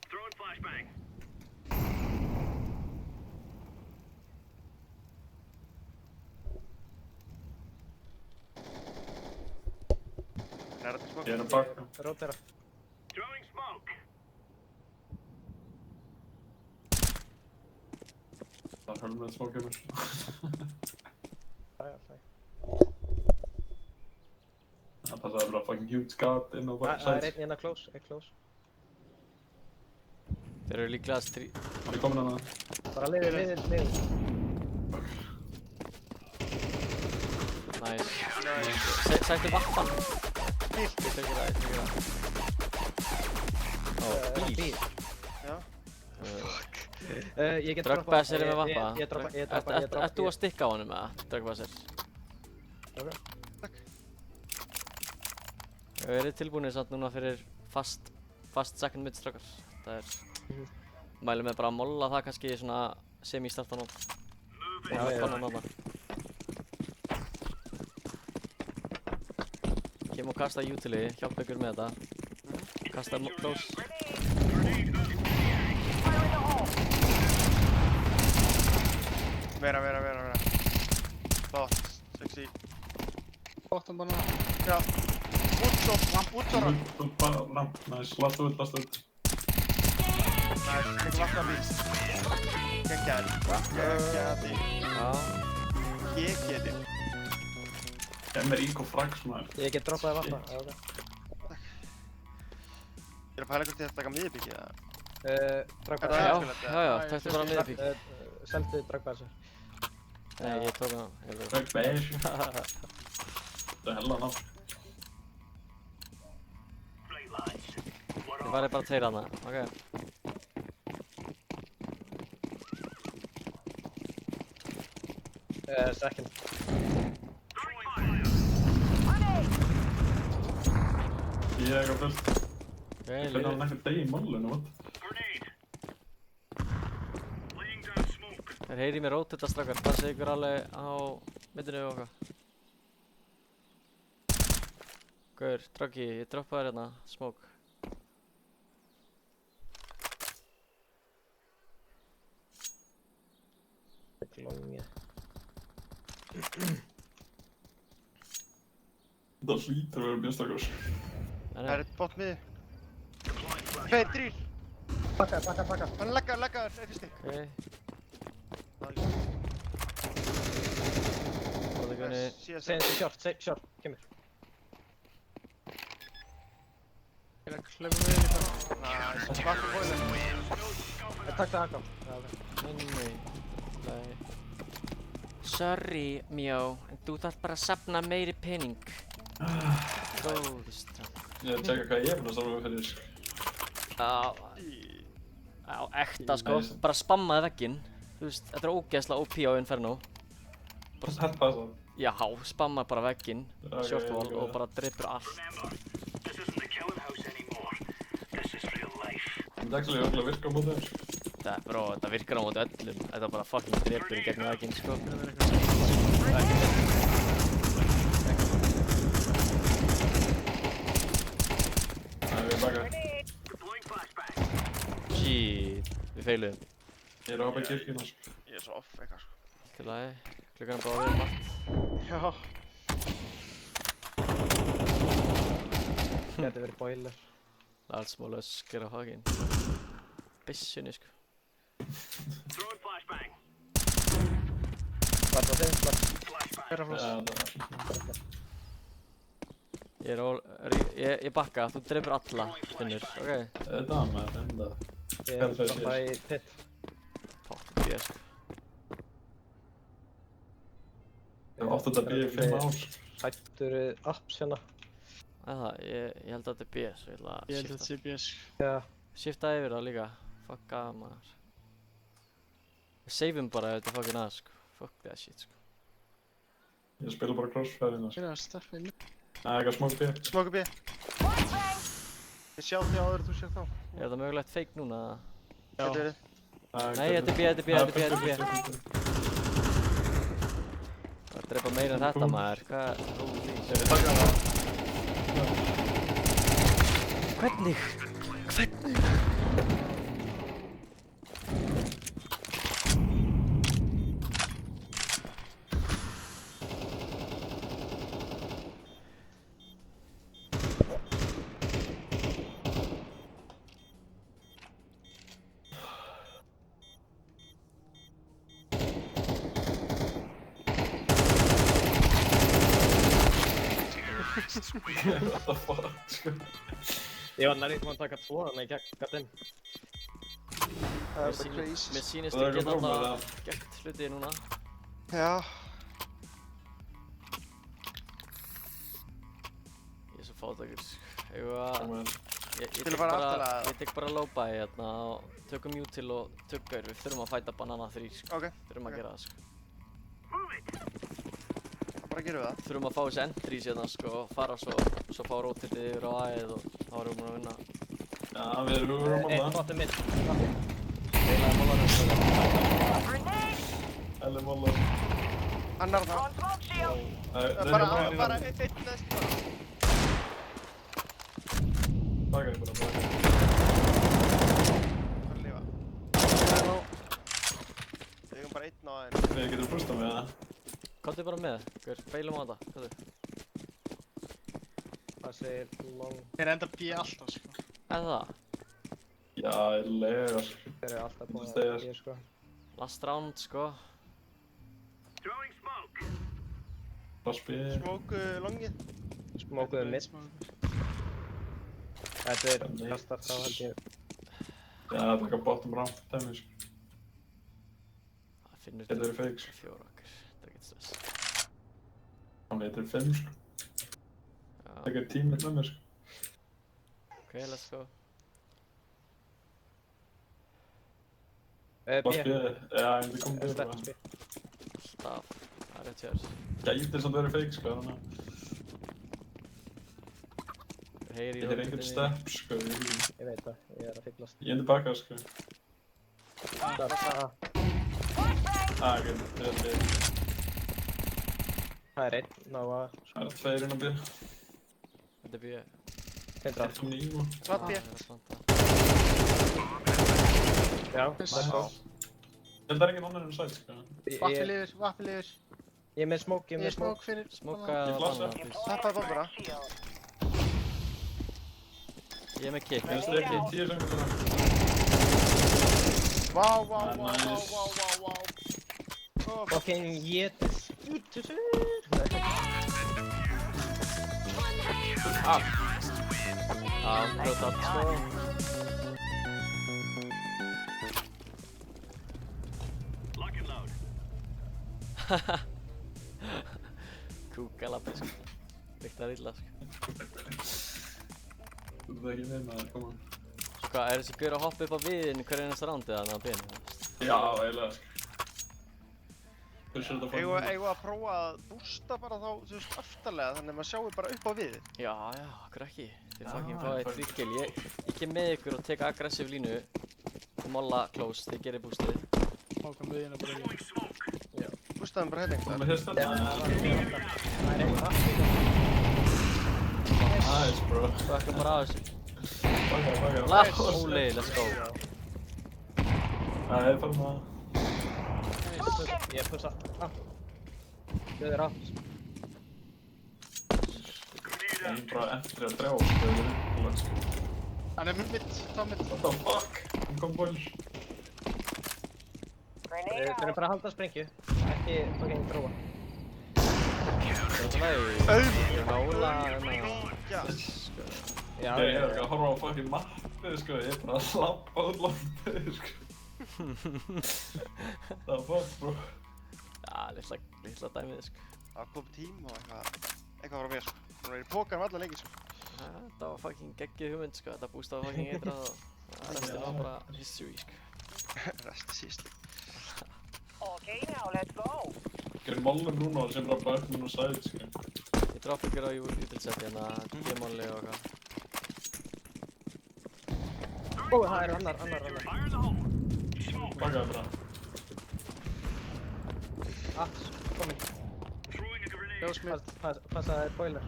Throwing flashbang. Nærði smoke. Ég er að baka. Rótera. Throwing smoke. Það er hölmið smókið mér. Sæja. Það passaði bara fucking huge gat inn á bara Það er sæt. einn hérna close, close. Þeir eru líklegast Hann er komin hana. Bara liðið. Sættu vatn. Bíl. Ég tek það. Ó, bíl. Já. Ég get Dröggbæsir er með vappa. Ég droppa. Ert þú að stikka á honum eða? Dröggbæsir. Ok. Við erum tilbúinir samt núna fyrir fast second mid strákar. Það er... Mælum við bara að molla það kannski í svona semi-startan og... Já. Kem og kasta utili, hjálpa ykkur með þetta. Kasta close. Vera. Bot, 60. Bottom banana. Já. Útsóra. Nice, last ult. Nice, tekur vatna bíl. Geggjaði. Já. Geggjaði. Kemur ík og frags maður. Ég get droppaði vatna. Ok. Ég er að pæla hvort ég ætti að taka miðbyggi eða? Dröggbæsir. Já, taktu bara miðbygg. Seldu dröggbæsir. Nei, ég tók það. Dröggbæsir. Það er hella nafn. Ég væri bara tveir hana, ok. Second. Ég er ekki fullt. Okay, Hvernig hann ekkert degi í málunum, what? Þeir heyri mér rótetta strákar, passa ykkur alveg á middinu og okkar. Gaur, Draggi, ég droppa þér hérna, smoke. Longi. Það hlýtur að vera mjög stakars. Það er bot miði. 2, 3. Bakka. Hann leggar, fyrsti. Ok. Góði gunni. Short, kemur. Ég er að klöfa með þér í það. Nice, vatna boiler. Takk það Hakon. Nei. Sorry, Mjó, en þú þarf bara að safna meiri pening. Góði strafn. Ég er að tjekka hvað ég er fyrir að fyrir. Á, ekta sko, bara spammaði vegginn. Þú veist, þetta er ógeðslega OP á Inferno. Þetta það. Já, spammaði bara vegginn, shortwall og bara dreipur allt. Þetta er ekki að virka á móti þér. Þetta virkar á móti öllum. Þetta bara fucking dreipur í gegnum vegginn, sko. Það er við baka. Shit, við feiluðum. Ég er að hoppa í kirkjuna, sko. Ég er svo off eitthvað, sko. Til lagi, klukkan er bara að við margt. Já. Gæti verið boiler. Allt smá lösk er á hakinn. Bissunni, sko. Var það þeim? Ég bakka, þú dreipur alla, Finnur, ok? Þetta maður, enda. Ég er droppa í pit. Pottu bíða, sko. Ég hef oft þetta bíða í 5 ár. Sættur apps hérna. Ég held að þetta er BS, ég ætla að Ég held að þetta sé BS. Já. Shifta yfir það líka. Fuck að maður. Við saveum bara ef þetta er fucking að, sko. Fuck that shit, sko. Ég spila bara crossfire-ina, sko. Ég er að starfa í mjög. Það er eitthvað smoke B. Smoke B. Ég sjá þig áður þú sér þá. Er þetta mögulegt fake núna? Getur verið. Nei, þetta er B. Það er að drepa meira en þetta, maður. Hvað? Hvernig? What the fuck, sko. Ég var nærið að taka 2 þannig að ég gætt inn. Mér sýnist ég geta alltaf gert hluti núna. Já. fátækur. Eigum að... Ég tek bara low-buy hérna og tökum util og tuggaur. Við þurfum að fæta banana 3 sko. Ok. Þurfum að gera það sko. Bara gerum við það. Þurfum að fá þessi entries hérna sko og fara svo fá rotatið yfir á A-ið og þá erum við að vinna. Já, við erum að móla. Einn bottom mid. Heilaði mólarinn sko. Eller móla. Annar það. Throwing smoke shield. Bara einn næst bara. Baka þig bara. Bara lifa. Við eigum bara einn á aðeins. Við getum pústað með það. Komdu bara með, hver, beilum á þetta, komdu. Það segir long. Þeir enda B alltaf sko. Það? Já, ég legar. Þeir eru alltaf búin Þeir. að B sko. Last round sko. Throwing smoke. Raspi. Smoke longið. Smókuðu mid. Þetta er kastar þá held ég. Já, það er eitthvað bottom round dæmi sko. Það finnur Þetta eru fake sko. 4 okkar, þetta er ekkert stress. Hann veitir 5 sko. Það er tímið með mér sko. Ok, let's go. B. Raspi, já, ég myndi koma til það. Steppins B. Alltaf, það er rétt hjá þér. Gætir samt verið fake sko, þannig að Heyri í þetta er einhvern stepp sko. Ég veit það, ég er að fyllast. Ég endi baka sko. Það er það. Ok, Það er einn, ná að... það er 2 inn á B. Þetta er bíu. 100. 1.9. Svart B. Það er að slanta. Já, það er svo. Það er engin annar en sæt sko. Vappi lifir. Ég er með smoke, Ég er smoke fyrir. Smokka Ég og flassa. banana, please. Tappaði bombuna. Ég er með kick. Ég stið ekki í 10 sekundur. Vá. Fucking jétis. Rotat sko. Lock and load. Kúkalabbi sko. Lyktar illa sko. Þú veit ekki með maður, koma. Sko, er þessi gaur að hoppa upp á viðinu hverju einasta rándi þarna á bínu? Já, eiginlega sko. Hversu er þetta Eigum við að prófa að bústa bara þá, þú veist, aftarlega þannig að maður sjáu bara upp á við. Já, okkur ekki. Þið fucking fáið frikil. Ég kem með ykkur og tek aggressiv línu. Og molla close, þið gerir boostið. Smoka miðjuna bara í. Bústaðum bara hérna Það einhvern með veginn. hestan? Það er einn aftur. Nice bro. Bökkum bara á þessu. Baka. Holy, let's go. Það er bara maður. Ég pussa. Þau eru átt. Ég er bara eftir að drjá sko. Hann er mitt, þá mitt. What the fuck? Hann kom boil. Grenade Þau eru out. bara að halda sprengju. Ekki fucking dróa. Þetta er nála Já. Já, Ég er ekki að horfa á fucking mappið sko. Ég er bara að lappa út landið sko. Það var fuck bro. Já, litla dæmið sko. Það kom tím og eitthvað var á mér sko. Hún var í pókan allan lengi sko. Þetta var fucking geggið hugmynd sko. Þetta bústaði fucking eitrað og restin var bara history sko. Resti síst. Okay, now let's go. Gerir mollum núna og sem bara börnum og sæð sko. Ég dropp ykkur á utilset hérna, G-molli og eitthvað. Ó, það er annar. Fire in the hole. Bakaði bara. Komin. Throwing a grenade. Ljósmið. Passa það er boiler.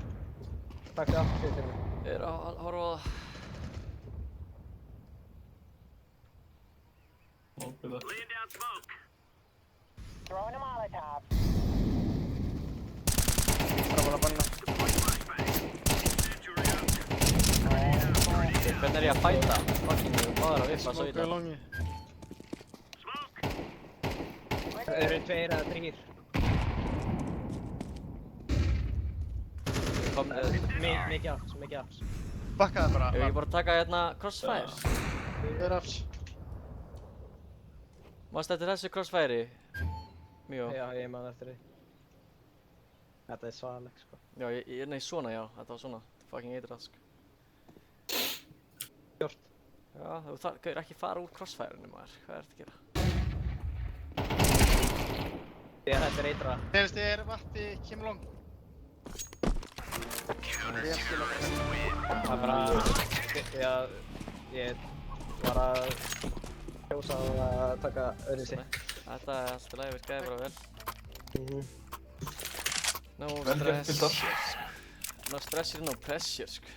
Takk þið aftur fyrir mig. Ég er að horfa á það. Opið það. Laying down smoke. Throwing a Molotov. Bara banna. Flashbang. Incendiary out. Hvernig er ég að fæta? Fucking, ég er báður að vippa svo Smoka illa. longi. Smoke. Þau eru 2 eða 3. Kom, Mikið afs. Bakkaði bara. Ef ég bara taka hérna crossfire. Þeir eru afs. Mást eftir þessu crossfire? Mjó. Já, ég man eftir því. Þetta er svaðalegt sko. Já, nei svona já, þetta var svona. fucking eitrað, sko. Hjort. Já, þú þarf ekki fara úr crossfire-inu, maður. Hvað ertu að gera? Þetta er eitra. Neðst er Matti, kemur long. Ég skil að breysta. Það er bara... Ég var að kjósa að taka öðruvísi. Þetta er allt í lagi, virkaði bara vel. No Vel gert, stress. Piltar. No stress, no pressure, sko.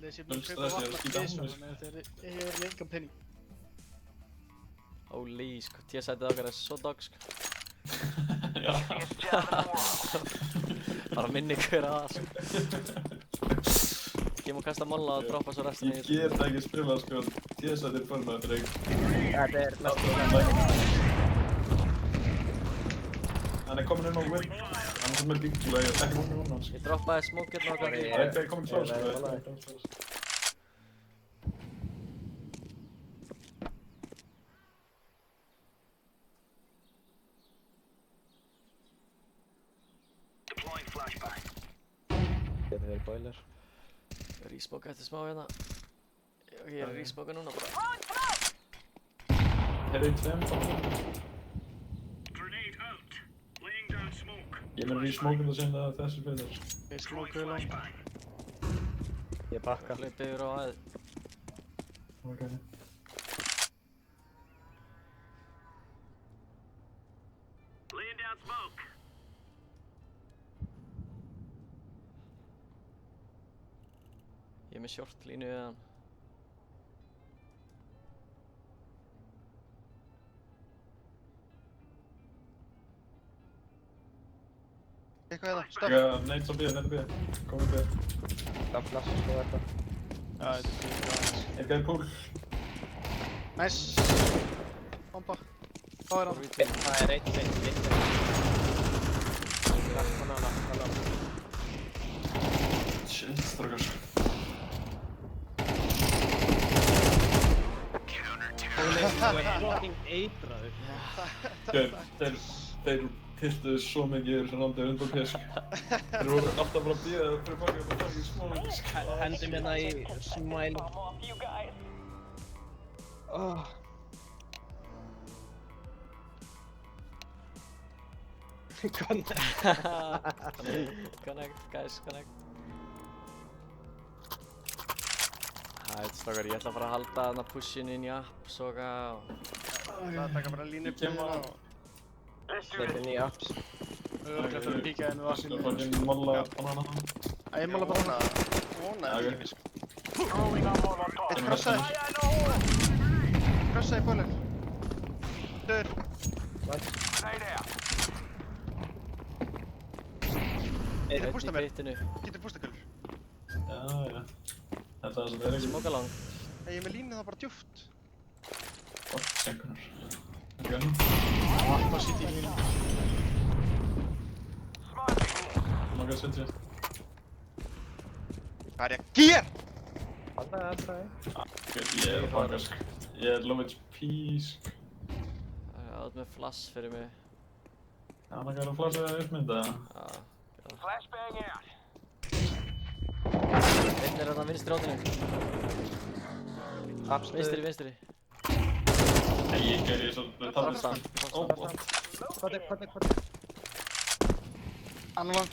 Þessi er búin að kaupa vatna tvisvar, þannig að þeir eru engan penning. Holy, sko. T-sætið okkar er svo dog, sko. Já. Bara minni hver að það, sko. Ég má kasta molla og droppa svo restinni. Ég get ekki spila, sko. T-sætið er fyrir með dreng. Þetta er næstu. Hann er komin inn á win. Hann er með bíkla, ég er ekki vonið vonað hans. Ég droppaði smókirna okkar. Það er ekki komin svo, sko. Deploying flashbang. Þetta er boiler. Rísbóka eftir smá hérna. Ég er rísbóka núna bara. Heyrðu í tveim fólk. Grenade out. Laying down smoke. Ég mun re-smoking það sem það þessi fyrir. Ég smókuðu long. Ég bakka. Hleypið yfir á aðeð. Ok. Laying down smoke. Ég er með short línu við hann. Eitthvað hérna, stopp. Neitt á B, neitt á B. Komið B. Það flassar sko þetta. Já, þetta er fyrir aðeins. Eitthvað er pool. Nice. Bomba. Hvað er hann? Það er eitt. Banana. Shit, strókar. Þú er fucking eitraður. Þeir tiltuðu svo mikið yfir sem randið undan pesk. Þeir voru alltaf bara að bíða fyrir baka og taka í smók. Hendi minna í smile. Connect, guys, connect. Hætt, strákar, ég ætla að fara að halda þarna pushin inn í app, soga og... Það taka bara línu upp hérna og... Inn í apps. Öðvöldlega fyrir að píka þennu Það er vassinu. fucking molla banana. Ég mála banana. Vona Já, ekki ok. sko. Eitt crossaði. Crossaði í bólinn. Dör. Einn pústa í mér. bitinu. Getur pústakölur. Já. Þetta er það sem er ekki. Smoka lang. Nei, ég er með línu það bara djúpt. Fuck, senkunar. Ok. Appa sitt í línu. Mága setja. Hvað er ég að gera? Alltaf. Ég er að baka, sko. Ég er low HP, sko. Það er átt með flass fyrir mig. Hann er að flassa uppmynda. Já. Flashbang out. Einn er þarna vinstri hóttinu. Vinstri. Nei, ég gerði svo... Framstan. Hvað er? Annan lang.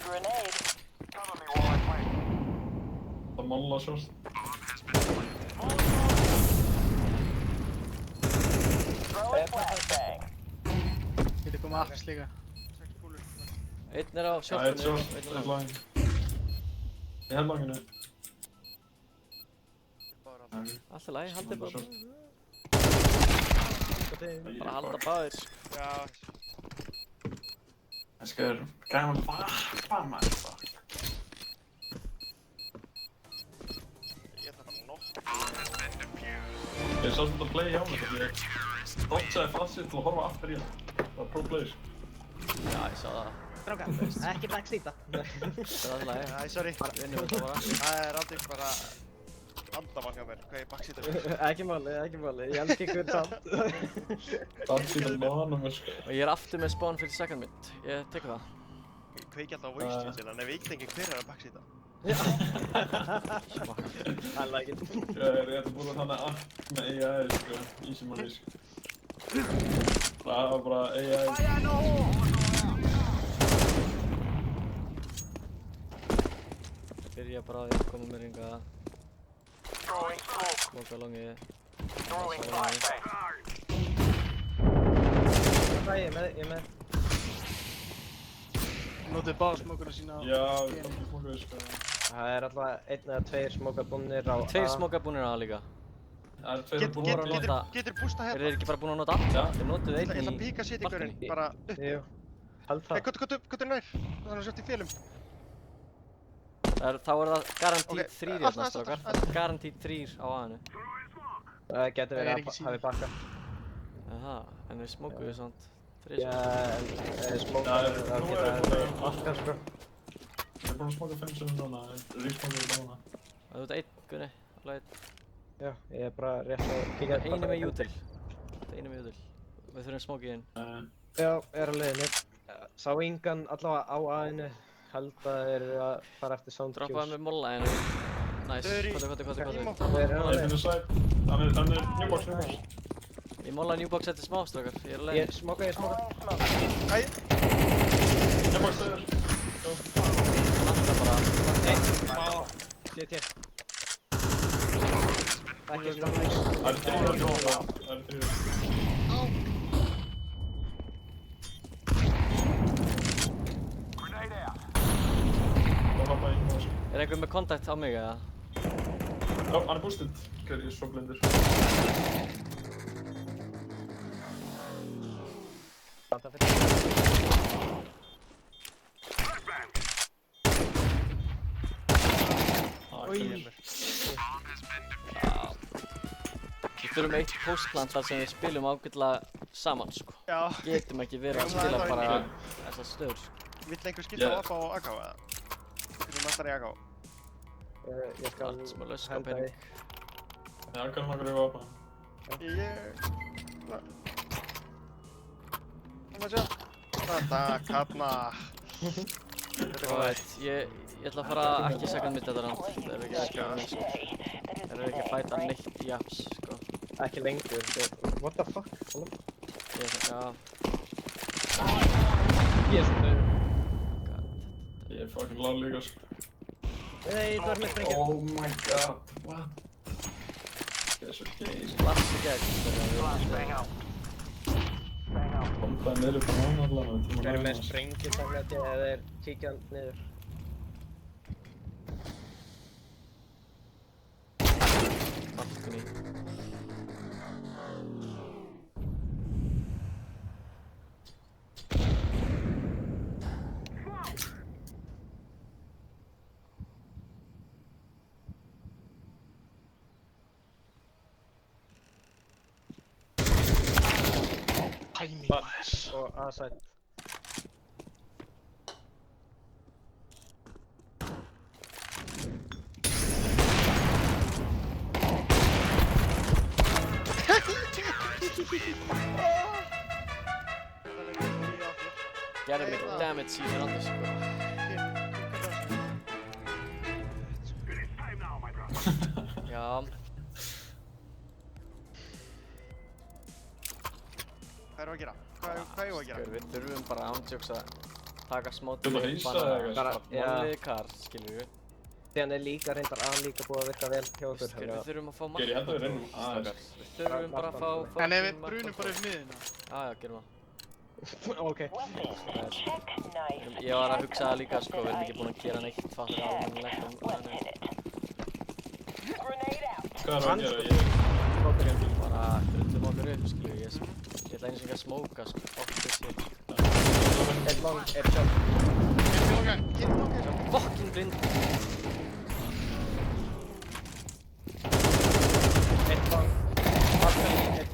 Grenade. Cover me while I fight. Það molla sjálfst. Throwing flashbang. Getur komið apps líka. 6 kúlur. Einn er á Það er shortinu. sjálfst. Einn Það er er lang. lang. Ég held langinu. Allt í lagi, haldið bara. Short. Bara halda báðir. Já. Það skal gaman vappa maður. Ég ætla bara nokk. Ég sá svolítið að playa hjá mig þegar ég dodgeaði flassið til að horfa aftur í hann. Það var pro play, sko. Já, ég sá það. Strákar, ekki backseata. Það er allt í lagi. Æ, sorry. Vinnum þetta bara. Það er aldrei bara... vandamál hjá mér, hvað ég baksýta mér. Ekki máli. Ég elski ykkur samt. Dansinn að bana mér, sko. Og ég er aftur með spawn fyrir second mid. Ég tek það. Ég kveiki alltaf á voice chat, en ég veit ekki hver er að baksýta. I like it. Jag borde han är akt med AI sko, easy money sko. Bra AI. Byrja bara á því að koma mér hingað. Throwing smoke. Smoka longið. Throwing flashbang. Ég er með. Notið bara smókuna sína á Já, við komum smoka sko. Það er alltaf 1 eða 2 smókabúnnir á A. 2 smoka búnir á líka. Það er 2 búin að nota. Getur bústa Eru hérna? þeir ekki bara búin að nota allt? Já. Þeir notuðu Ég einn ætla að í píka setjingurinn balkoni. bara upp. Jú, held Hey, það. guttu nær. Þannig að sért í félum. Þá er það guaranteed Ok, 3 allt, hérna allt, strákar. allt. Guaranteed 3 á A-inu. Það getur Það er verið ekki að sími. hafi bakka. Aha, en við smókuðu samt Já, 3. en smókar Já, þá nú geta er það búin bakka sko. Ég er búin að smoka 5 sinni núna, ríksmoka þetta núna. Það er út 1, Gunni. Alveg 1. Já, ég er bara rétt að kíka. Einu með jútil. Einu með jútil. Við þurfum smókið inn. Já, er á leiðinni. Sá engan allavega á A-inu. Held að þeir eru að fara eftir sound cues. Droppaði með molla einu. Nice. Þau eru í- Kottu. Þeir eru á Ég leiðinni. finnur sæt. Hann er newbox. Ég molla newbox eftir smá strákar. Ég er alveg. Ég smóka. Æ, Newbox þeir. Landa bara. Flyt hér. Það Ekki er 3 að njóta. Það er 3. Grenade out. Það hoppa í newbox. Er einhver með kontakt á mig eða? Já, hann er boosted. Hver ég er svo blindur. Vanta fyrir. Flashbang. Við þurfum eitt postplant þar sem við spilum ágætlega saman sko. já. Getum ekki verið að Já, það spila er bara ekki. þessar stöður sko. Vill einhver skipta á Yeah. AK og AK eða? Hvernig mættar í AK? Ég skal Allt sem er laust á henda pening. í. Já, kannan okkur yfir opna. Þetta, kanna. Þetta er góð. Alright, ég ætla að fara ekki second mid þetta round. Það er ekki að skjára minn sko. Það er ekki að fæta neitt í apps sko. Ekki lengur. What the fuck? Já. Ég er svo döður. Ég er fucking lág líka sko. Nei, þú er með sprengja. Oh my god, what? Ég er svo gay sko. Blast í gegn. Flashbang out. Bang out. Kom það niður upp á nána allavega. Þeir eru með sprengju þannig að þeir kíkja niður. Balkoni. Timing maður. Og A-side. Gerði mikið damage í þér andur sko. It's time now, my brother. Já. Hvað erum við að gera? Hvað erum við að gera? Við þurfum bara ándjóks að taka smá Þú ert að heilsa eða eitthvað? Bara, já. Málið kar, skilur við. Síðan er líka reyndar A líka búið að virka vel hjá okkur. Við þurfum að fá Geir, ég held að við reynum markkontról, aðeins. strákar. Við þurfum bara að fá En ef við fucking brunum bara markkontról. upp miðina. Já, gerum það. Ok. Weapon. Check knife. Ég var að hugsa það líka sko, við erum ekki búin að gera neitt fattur almennilegt um Weapon þannig. it. Grenade out. Hvað er að gera? Ég Bara drullum okkur upp, skilur ég ætla einu sem ekki að smóka sko, okkur sér. Eitt long, eitt shot. Fucking blind! Eitt long. Balkoni, eitt.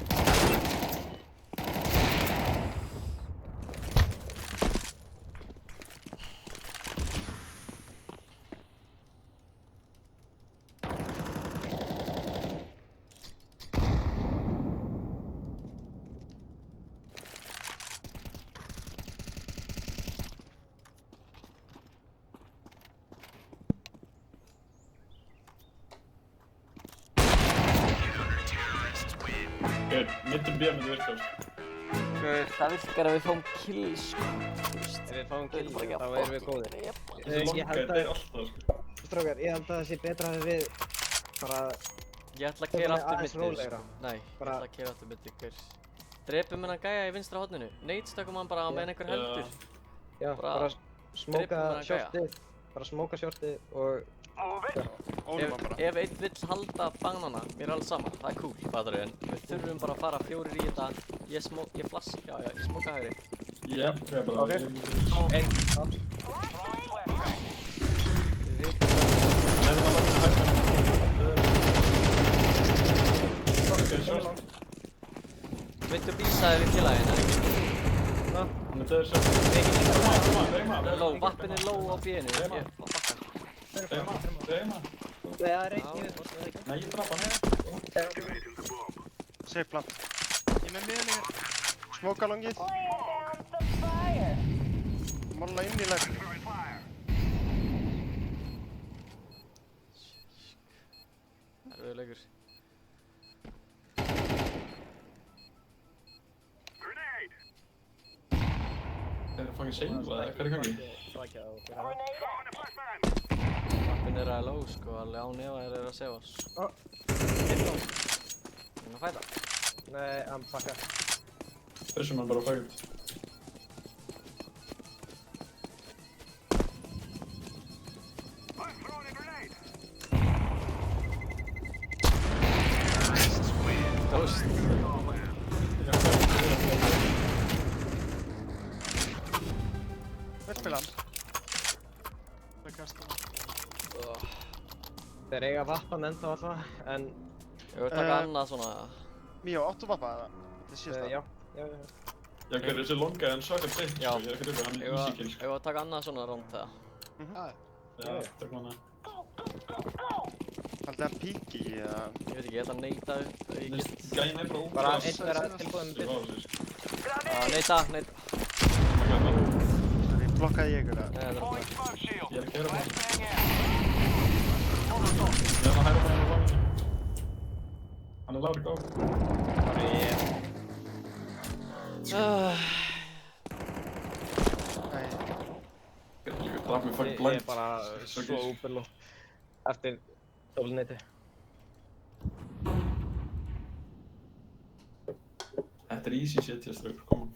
Nei, mittum B myndi virka, sko. Það virkar að við fáum kill, sko. Ef við fáum kill, þá erum við góðir. Þessi longa er deyr alltaf, sko. Strákar, ég held að það sé betra að við bara... Ég ætla að keyra aftur aðeins milli, rólegra. Nei, ég ætla að keyra aftur milli, gaur. Drepum hennan gæja í vinstra horninu. Neitstökum hann bara á meðan einhver heldur. Já, bara smóka shortið. Bara smóka shortið og... Ólum hann bara. Ef einn vill halda banana, mér er alveg sama. Það er cool, fattar við, en við þurfum bara að fara 4 í þetta. Ég flass, já, ég smóka hægri. Jep, ég bara... Ok. Einn, stopp. Vittu bísaði við killaginn, eða ekki? Hann er deyr sjálf. Low, vappin er low á B-inu. Ég bakka. Reyma. Það er reitt niður. Nei, ég drapa hann. Safe plant. Ég með miðan yfir. Smoka langið. Laying down some fire. Molla inn í læfni. Erfiður leikur. Er það fangið segjum, eða hvað er í gangi? Grenade out. Vappin er að low, sko, alveg án efa þeir eru að sefa oss. Þannig að fæta. Nei, hann pakka. Þessum hann bara fagið. Toast. Vel spila hann. Það kastar hann. Þeir eiga vappan ennþá alltaf, en... Ég voru að taka annað svona... Míó, áttu vappa eða? Þetta sé stað. Já. Já, hver er þessi longa en svaka beitt, sko, ég er ekki reyndið, hann er easy kill, sko. Ég voru að taka annað svona ránd þegar. Já, takk hana. Haldið hann píki í eða? Ég veit ekki, ég ætla að neita upp. Gæin er bara út. Bara einn vera tilbúið með byrju. Neita. Blokkaði ég ykkur eða? Nei, það er bara. Ég er að gera það. Ég er að hæra bara hann á langinu. Hann er lágur góð. Ég draf mig fucking blind. Ég er bara svo óbyrlu eftir dobbelneyti. Þetta er easy shit, ég straukur, come on.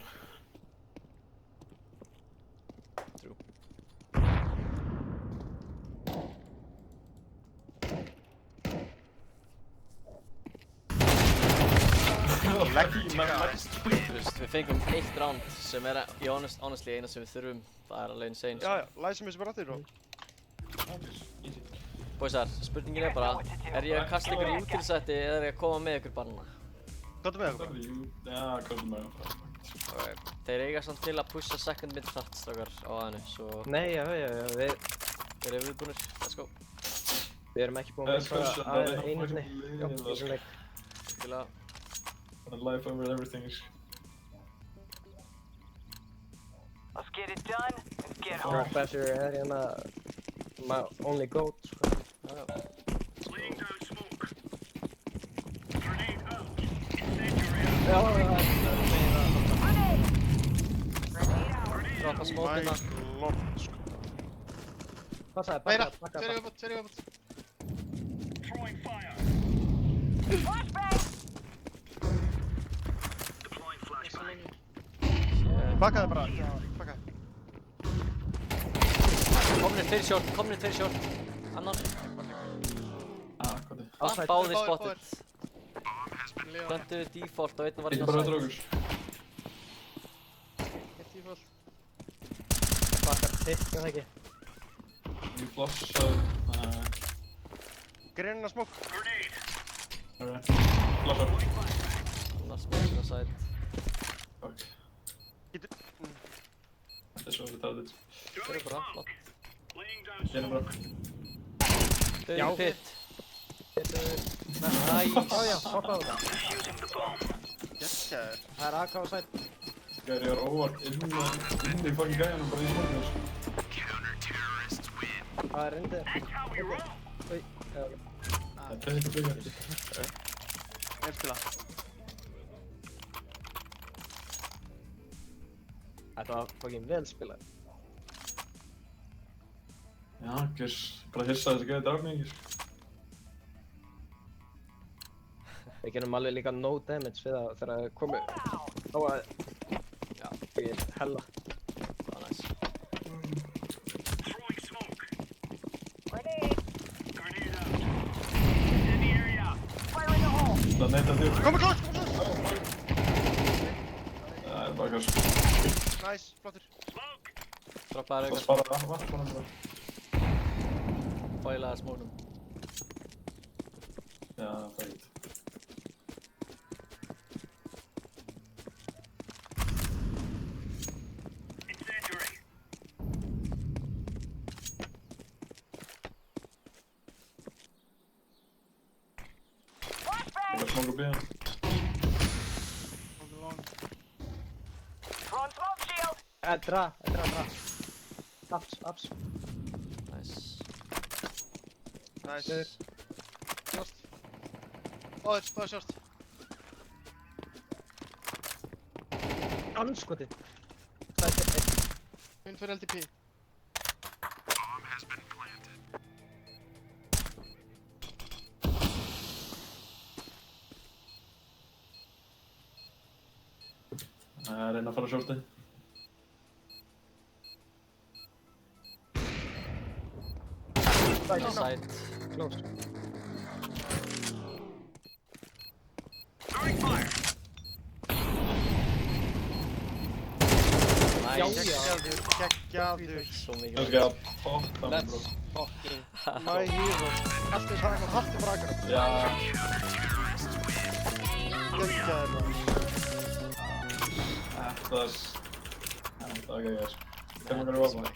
True. Þú veist, við fengum 1 round sem er honestly eina sem við þurfum. Það er alveg insane. Já, læsum þessu bara aftur og... Boysar, spurningin er bara, er ég að kasta ykkur í útilsetti eða er ég að koma með ykkur banana? Komdu með okkur. Já, komdu með okkur. Þeir eiga samt til að pusha second mid thart strákar á aðeinu, svo... Nei, já, við erum viðbúnir, let's go. Við erum ekki búin að veist að einunni. Já, þessum leik. Skilja. Life over everything. Let's get it done and get home. Dark Basher er hérna my only goat, sko. Laying down smoke. Grenade out. Já, Droppa smókina. Lord, sko. passaði, Meira, bakka. tveir í viðbót. Throwing fire. Flashbang! Deploying flashbang. Bakkaði bara. Bakkaði. Komnir tveir short. Annan. Hvað er? Báðir spotted. Leon, Plöntuðu default og einn var Ekki inn á bara side. draugur. eitt default. Bakka, hitt, það ekki. Ég flassaði. Greinina smók. Grenade. Alright. Flassa. Annar spotted á side. Fuck. Getur... Þetta er svo retarded. Þeir eru bara flott. Laying down Ég er smoke. bara. Þeir eru pit. Á já, hoppa á það. Gekkjaður. Það er AK á sætt. Gæri, ég er óvart inni í fucking gæjanum bara í smókinu. Það er undir. Úi, Þetta er eitthvað byggja. Einn spila. Þetta var fucking vel spilað. Já, gers, bara hissa þessi gæði drafningi. Við gerum alveg líka no damage við það þegar það komu á að... Já, við hella. Það var næs. Throwing smoke. Grenade. Grenade out. In the area. Fire in the hole. Það neyta þér. Komum klart! Það er bara gers. Nice, flottur. Smoke. Droppaði Það auka spara vatn bara. Bælaði smónum. Já, feit. Incendiary. Ég var smók upp í hann. Smoke long. Throwing smoke shield. Dra. Ups. Nice. Nice. Short. Báðir short. Anskotið. Minn fyrir LDP. Það er reyna að fara shortið. Side. Close. Throwing fire. Nice. Geggjaður. Svo mikið. Kannski að poppa mig, bro. Fucking. My hero. Haltu frakar. Já, Geggjaður maður. þetta er ekki ég, sko. Hvernig maður er opað?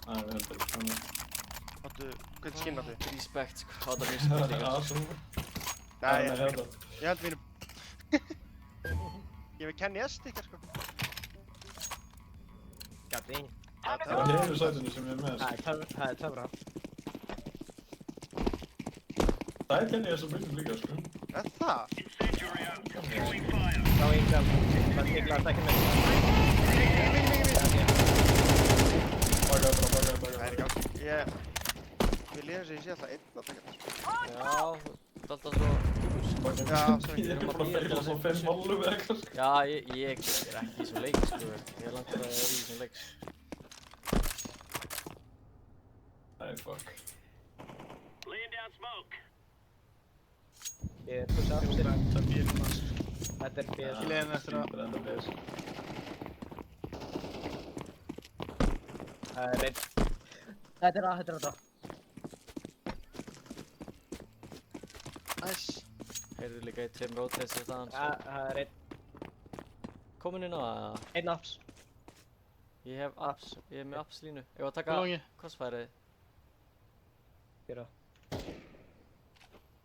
Það er heldur. Hvernig skinn áttu? Respect, sko. Það er mjög spurt líka. Já, svo. Nei, Ég held það. ég held mínum. Ég vil kenni S-stikkar, sko. God dang. Það er hefur sætinu sem ég er með, sko. Það er töfra. Það er kenni ég sem byrjum líka, sko. Er það? Incendiary out. Throwing fire. Þá yngan. Það tekla að tekja með. Baka. Það er í gang. Við lifum sem ég sé alltaf einn að taka þetta. Já, þú ert alltaf svo... Já, sorry. Ég er búin að feila svo 5 hollum eða eitthvað, sko. Já, ég er ekki í þessum leik, sko. Ég er langt að vera í þessum leik. Nei, fuck. Laying down smoke. Ég er pussa upp sér. Það býr maður. Þetta er fyrir. Ekki leiðin eftir að... Skýtur enda BS. Það er reitt. Þetta er að. Nice. Heyrðu líka í 2 rotates á staðan. Það er reitt. Komin inn á það. Einn ups. Ég hef ups. Ég er með ups línu. Ég var að taka Longi. crossfire-ið. Fyrir það.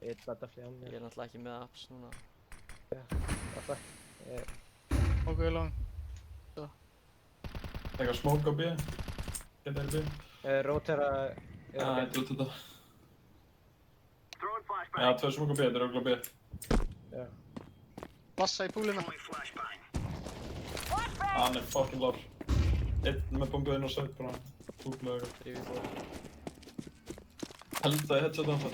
Eitt bætafli á Ég mér. er náttúrulega ekki með ups núna. Þetta. Ok, long. Eitthvað smók á B. Geta er B. Rotera. Já, ég drútt þetta. Throwing flashbang. Já, 2 smók á B, þetta er örugglega B. Já. Passa í púlina. Throwing flashbang. Hann er fucking lár. Einn með bombu inn á sætt, bara búklega eitthvað. Þrýfið bóð. Held að ég headshot hann það.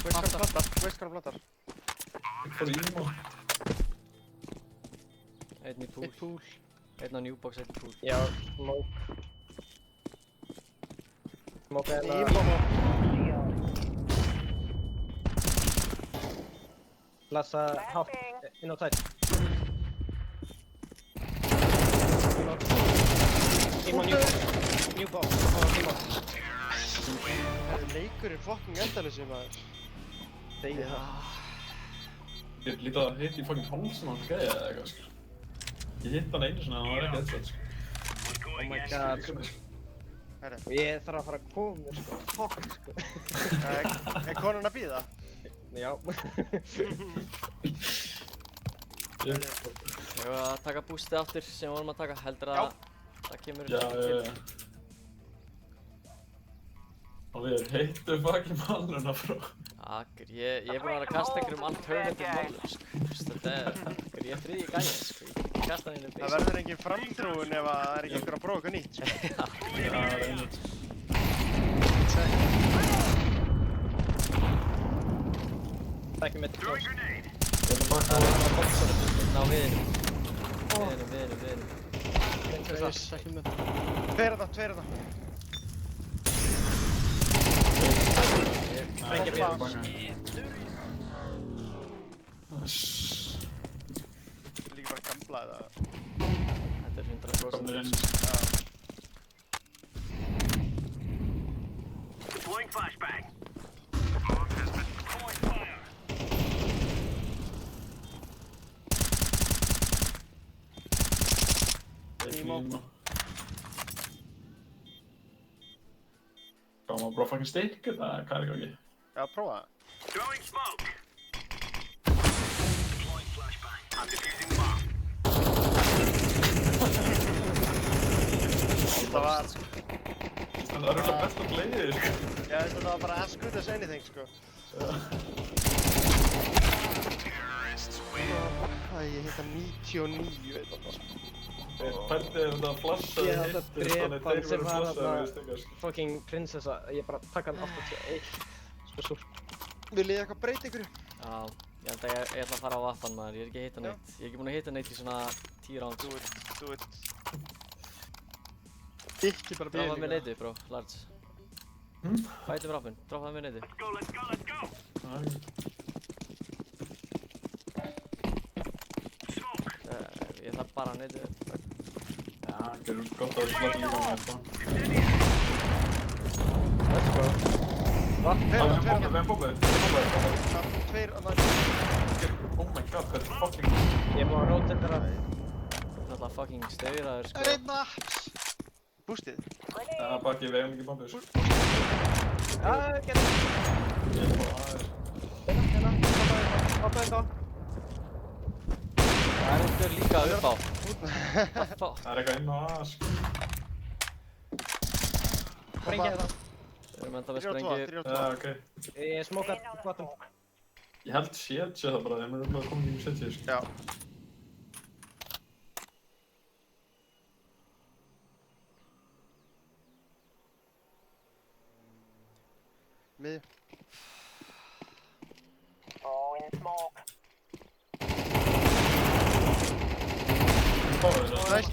Veist hvað hann plattar? Ég fór í ímá. Einn í pool. Eitt púl. Einn á newbox, einn í pool. Já, smoke. Smoke er Í það. blóma. Blassa hátt inn á tætt. Inn á newbox. Herri, leikurinn fucking endalösi maður. Þegið það. Ég lítið að hitt í fucking hálsum hann gæði eða eitthvað, sko. Ég hitt hann einu svona, hann var ekki headshot, sko. Oh my god. Herri, Og ég þarf að fara að koma mér, sko. Fuck, sko. er konan að bíða? Já. Ég var að taka boostið aftur sem við vorum að taka. Heldur að það kemur Já. Og við hittum fucking mannuna, frá. Akkur, ég er búinn að vera að kasta einhverjum alternative málum, sko. Þetta er, ég er 3. gæði, sko. kasta hann inn í Það base. verður engin framþróun ef að það er ekki einhver að prófa eitthvað nýtt, sko. Já, reynir. Tækjum mitt. Ég ætla bara að Ná viðinum. Viðinum. Prinsessa, ekki með. Tveir þetta. Sprengja ég bíl. bara. Líka bara gamla eða... Þetta er 100%. Komnir inn. Deploying flashbang. Bomb has been deploying fire. Tíma. Hvað maður bara fucking steik eða hvað er ekki? Já, prófa það. Throwing smoke. Deploying flashbang. I'm defusing the bomb. Það var... Það er alltaf best að leiði, sko. Já, þetta var bara as good as anything, sko. Æ, ég hitta 99, veit það, sko. Pældi ef það flassaði Ég ætla að drepa hann sem var þarna sko. fucking prinsessa. Ég bara taka hann 81. Sko súr. Vil ég eitthvað breyta ykkur? Já, ég held að ég ætla að fara á vappan maður, ég er ekki að hitta neitt. Ég er ekki búinn að hitta neitt í svona 10 rounds. Do it. Ekki bara Droppa bíl mér neiti, bro, large. Fæti mér appinn, droppa mér neiti. Let's go. Smoke. Ég ætla bara neiti. Já, gerur gott að slata líka með þetta. Let's go. What? Það er bombið. Tveir að það... Oh my god, þetta er fucking... Ég má róta þetta. Náttúrulega fucking steyraður, sko. Reyna! Boostið. Já, baki, við hefum ekki bombið, sko. Já, gerðu. Ég er bara aðeins. Hérna. Hoppa þetta. Það er einhver líka upp á. What the fuck? Það er eitthvað inn á að, sko. Sprengja þetta. Við erum enda með 3 og 2, sprengju. 3 og 2. Já, ok. Ég smóka bottom. Ég held shit sé það bara, þeim er umlega komið í shit sé, sko. Já. Miðju. Throwing smoke. Nice.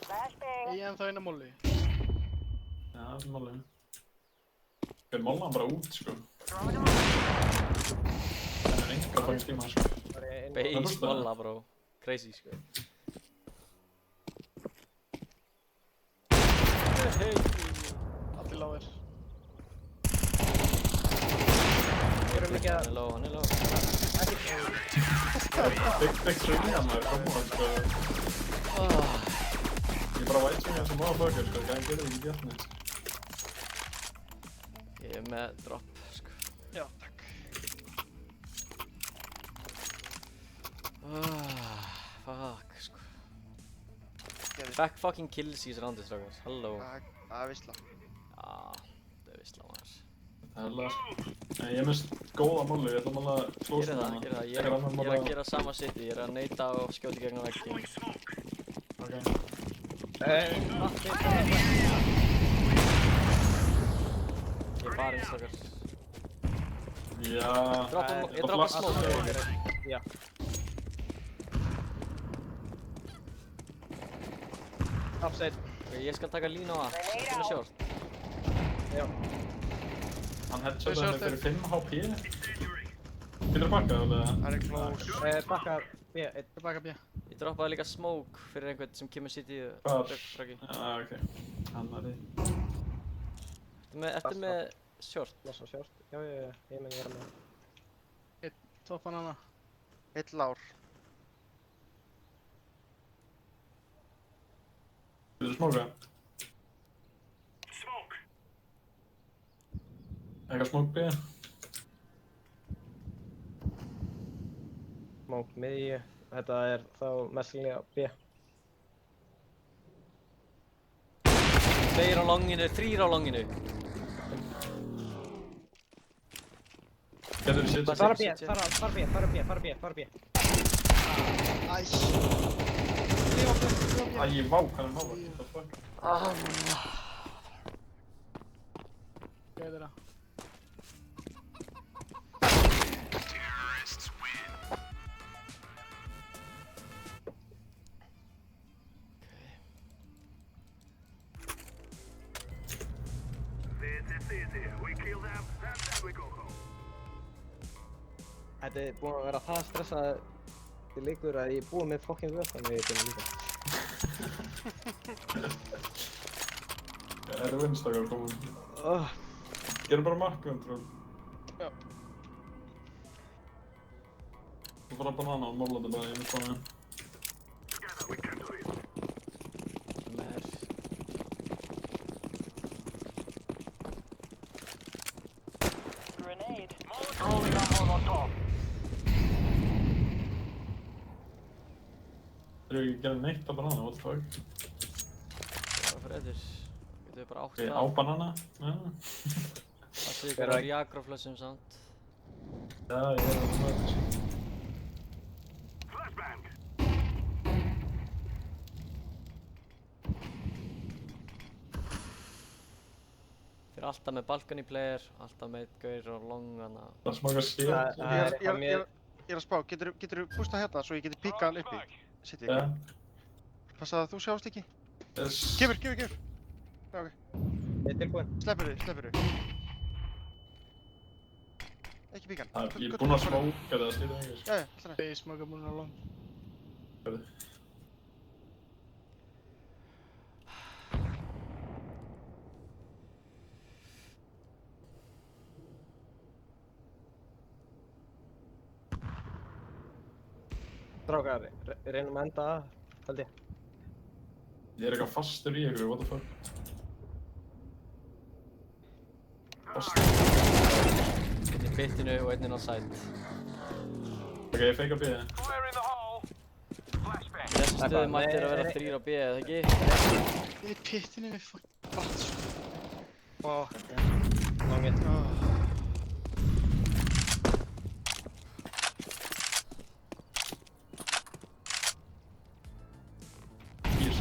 Flashbang. Ég ennþá eina molli. Já, það er málið. Við málna hann bara út, sko. Throwing them. Það er enga fangin stíma, sko. Base molla, bro. Crazy, sko. Allir lágir. Erum ekki að... Hann er low. Big swing hann, það er komað, sko. Ég er bara white swing hann sem motherfucker, sko. Gæðin getur ekki gert neitt. Ég er með drop, sko. Já, takk. Fuck, sko. Back fucking kills í þessu roundið, strákar. Halló. Það er vissla. Já, það er vissla, maður. Hella, sko. Nei, ég er með góða mollu, ég ætla að mála Gerðu það. Ég er að gera sama city, ég er að neita og skjóta í gegnum veggi. Ok. Ég er bara eins, strákar. Já. Ég droppa smoke. Já. Upside. Ég skal taka línu á það. Þetta er short. Já. Hann headshotaði mig fyrir 5 HP. Getur þú bakkað, eða? Það er close. Bakka B. Baka B. Ég droppaði líka smoke fyrir einhvern sem kemur city Hvar? Raggi. Já, ok. Hann var í. Ertu með short? Massa short. Já, ég meni vera með. Toppan hana. 1 lár. Vil þú smóka? Smoke. Eitthvað smók B? Smók miðju. Þetta er þá mestlega B. 2 á longinu, 3 á longinu. Getur þú shit? Fara B, fara B. Æ. Æ, vá, hvað er náða? What the fuck? Hvað er það? Þetta er búin að vera það stressað til leikur að ég er búinn með fucking völd þannig að ég er búinn líka. Þetta er vinstakar komin. Gerum bara markvöndröð. Já. Þú fara banana og móla þetta bara í mittbánu. Grenade. Rolling on Molotov. Þeir eru ekki að gera neitt á banana, what the fuck? Það fyrir eftir. Getum við bara átt Ok, á banana? Já. Það sé ykkur að Jagraflössum samt. Já, ég er að það. Þeir eru alltaf með balcony player, alltaf með eitt gaur og long hana. Það smakar skil. Ég er að spá, getur þú bústa hérna svo ég geti píkað hann uppi? City. Já. Passa að þú sjást ekki. Yes. Gefur. Já, ok. Ég er tilbúinn. Sleppur þig. Ekki píkan. Ég er búinn að smóka það, skilur ekki. Já, alltaf næ. Base smoke búinn að long. Strákar, reynum að enda að, held ég. Ég er eitthvað fastur í ykkur, what the fuck? Fastur. Einn í bitinu og einn inn á side. Ok, ég feika B. Fire in the hole. Flashbang. Í þessu stöðu mættir að vera 3 á B, eða ekki? Ég er pittinu við fucking bats. Langið.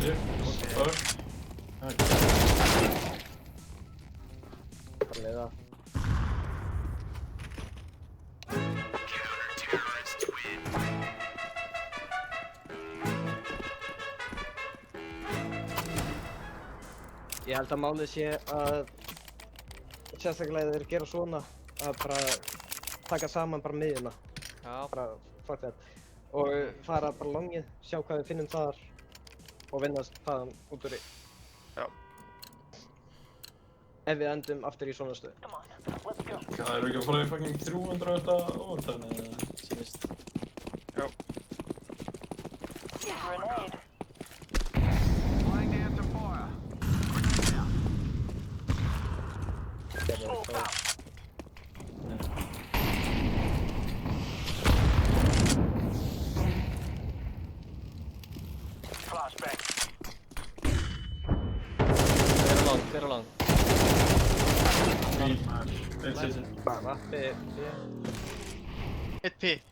What the fuck? Bara leiða. Ég held að málið sé að sérstaklega þeir gera svona að bara taka saman bara miðjuna. Já. Bara fuck that. Og fara bara longið, sjá hvað við finnum þar og vinnast þaðan út úr í. Já. Ef við endum aftur í svona stöðu. Það eru ekki að fara í fucking 300 þetta overtime eða? Sýnist. Já. Grenade. Flashbang. Hver á lang? Bara, Eitt pit.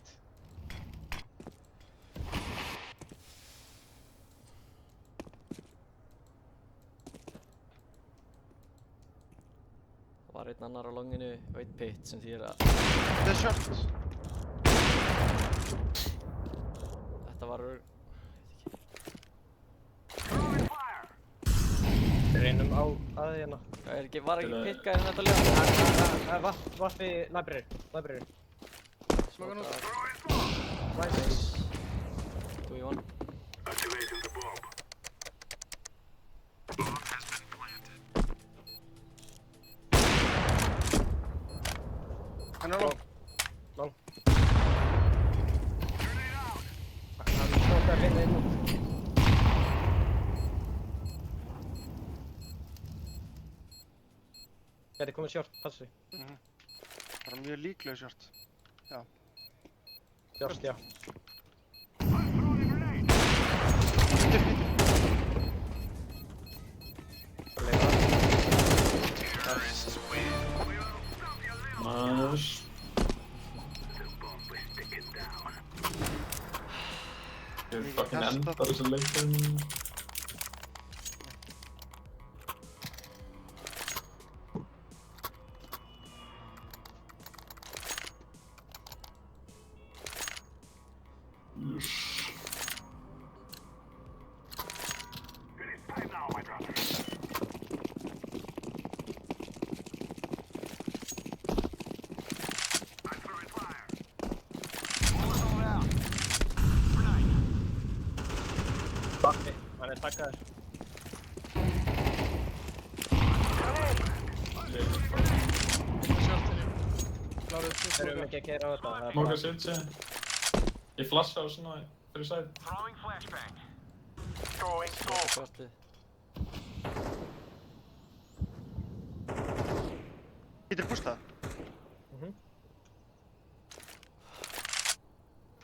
Það var einn annar á longinu og einn pit sem þýðir að Þetta er short. þetta var reynum á að hérna. Var ekki pitgæðin þetta lög? Vaffi library. Smoke nút. Nice. 2v1. Hann er long. Long. Hann smokar inn út. Þetta er komið short, passi. Það er mjög líklega short. Já. Short, já. Nice. Eldar þessi leikinn. Bakki, hann er taggaður. Sjálftinni. Kláruðu Þurfum smoka. ekki að keyra á þetta. Það er Móka bara... sitt sé. Ég flassa á svona fyrir sæð. Throwing flashbang. Throwing smoke. Svartið. Getur pústað?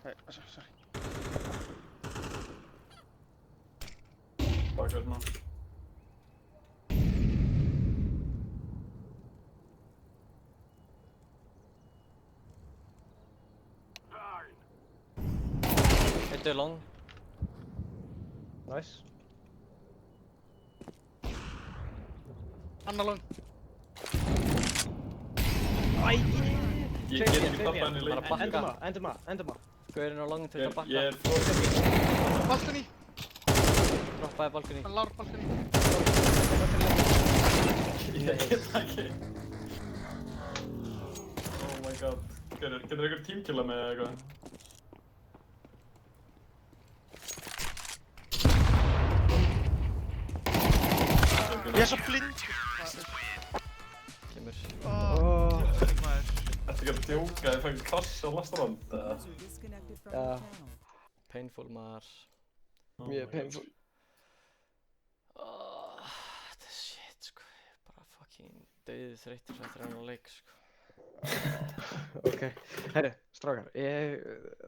Nei, sorry. Bakar svona. Eittu long. Nice. Annar lang. Ég get ekki tappað henni Bara leikinn. bakka. Endum að. Gaurinn á long til að bakka. Ég er fór. Balkoni. Droppaði balkoni. Hann lár balkoni. Ég get það ekki. Oh my god. Getur einhver tímkilla með eitthvað? Ég er svo blind! Kemur. Maður. Þetta ekki að djóka, ég fæði krass á lastrand. Já, Painful maður. mjög painful. Þetta er shit sko. Ég er bara fucking dauðið þreyttur eftir hann á leik sko. Ok, herru, strákar, ég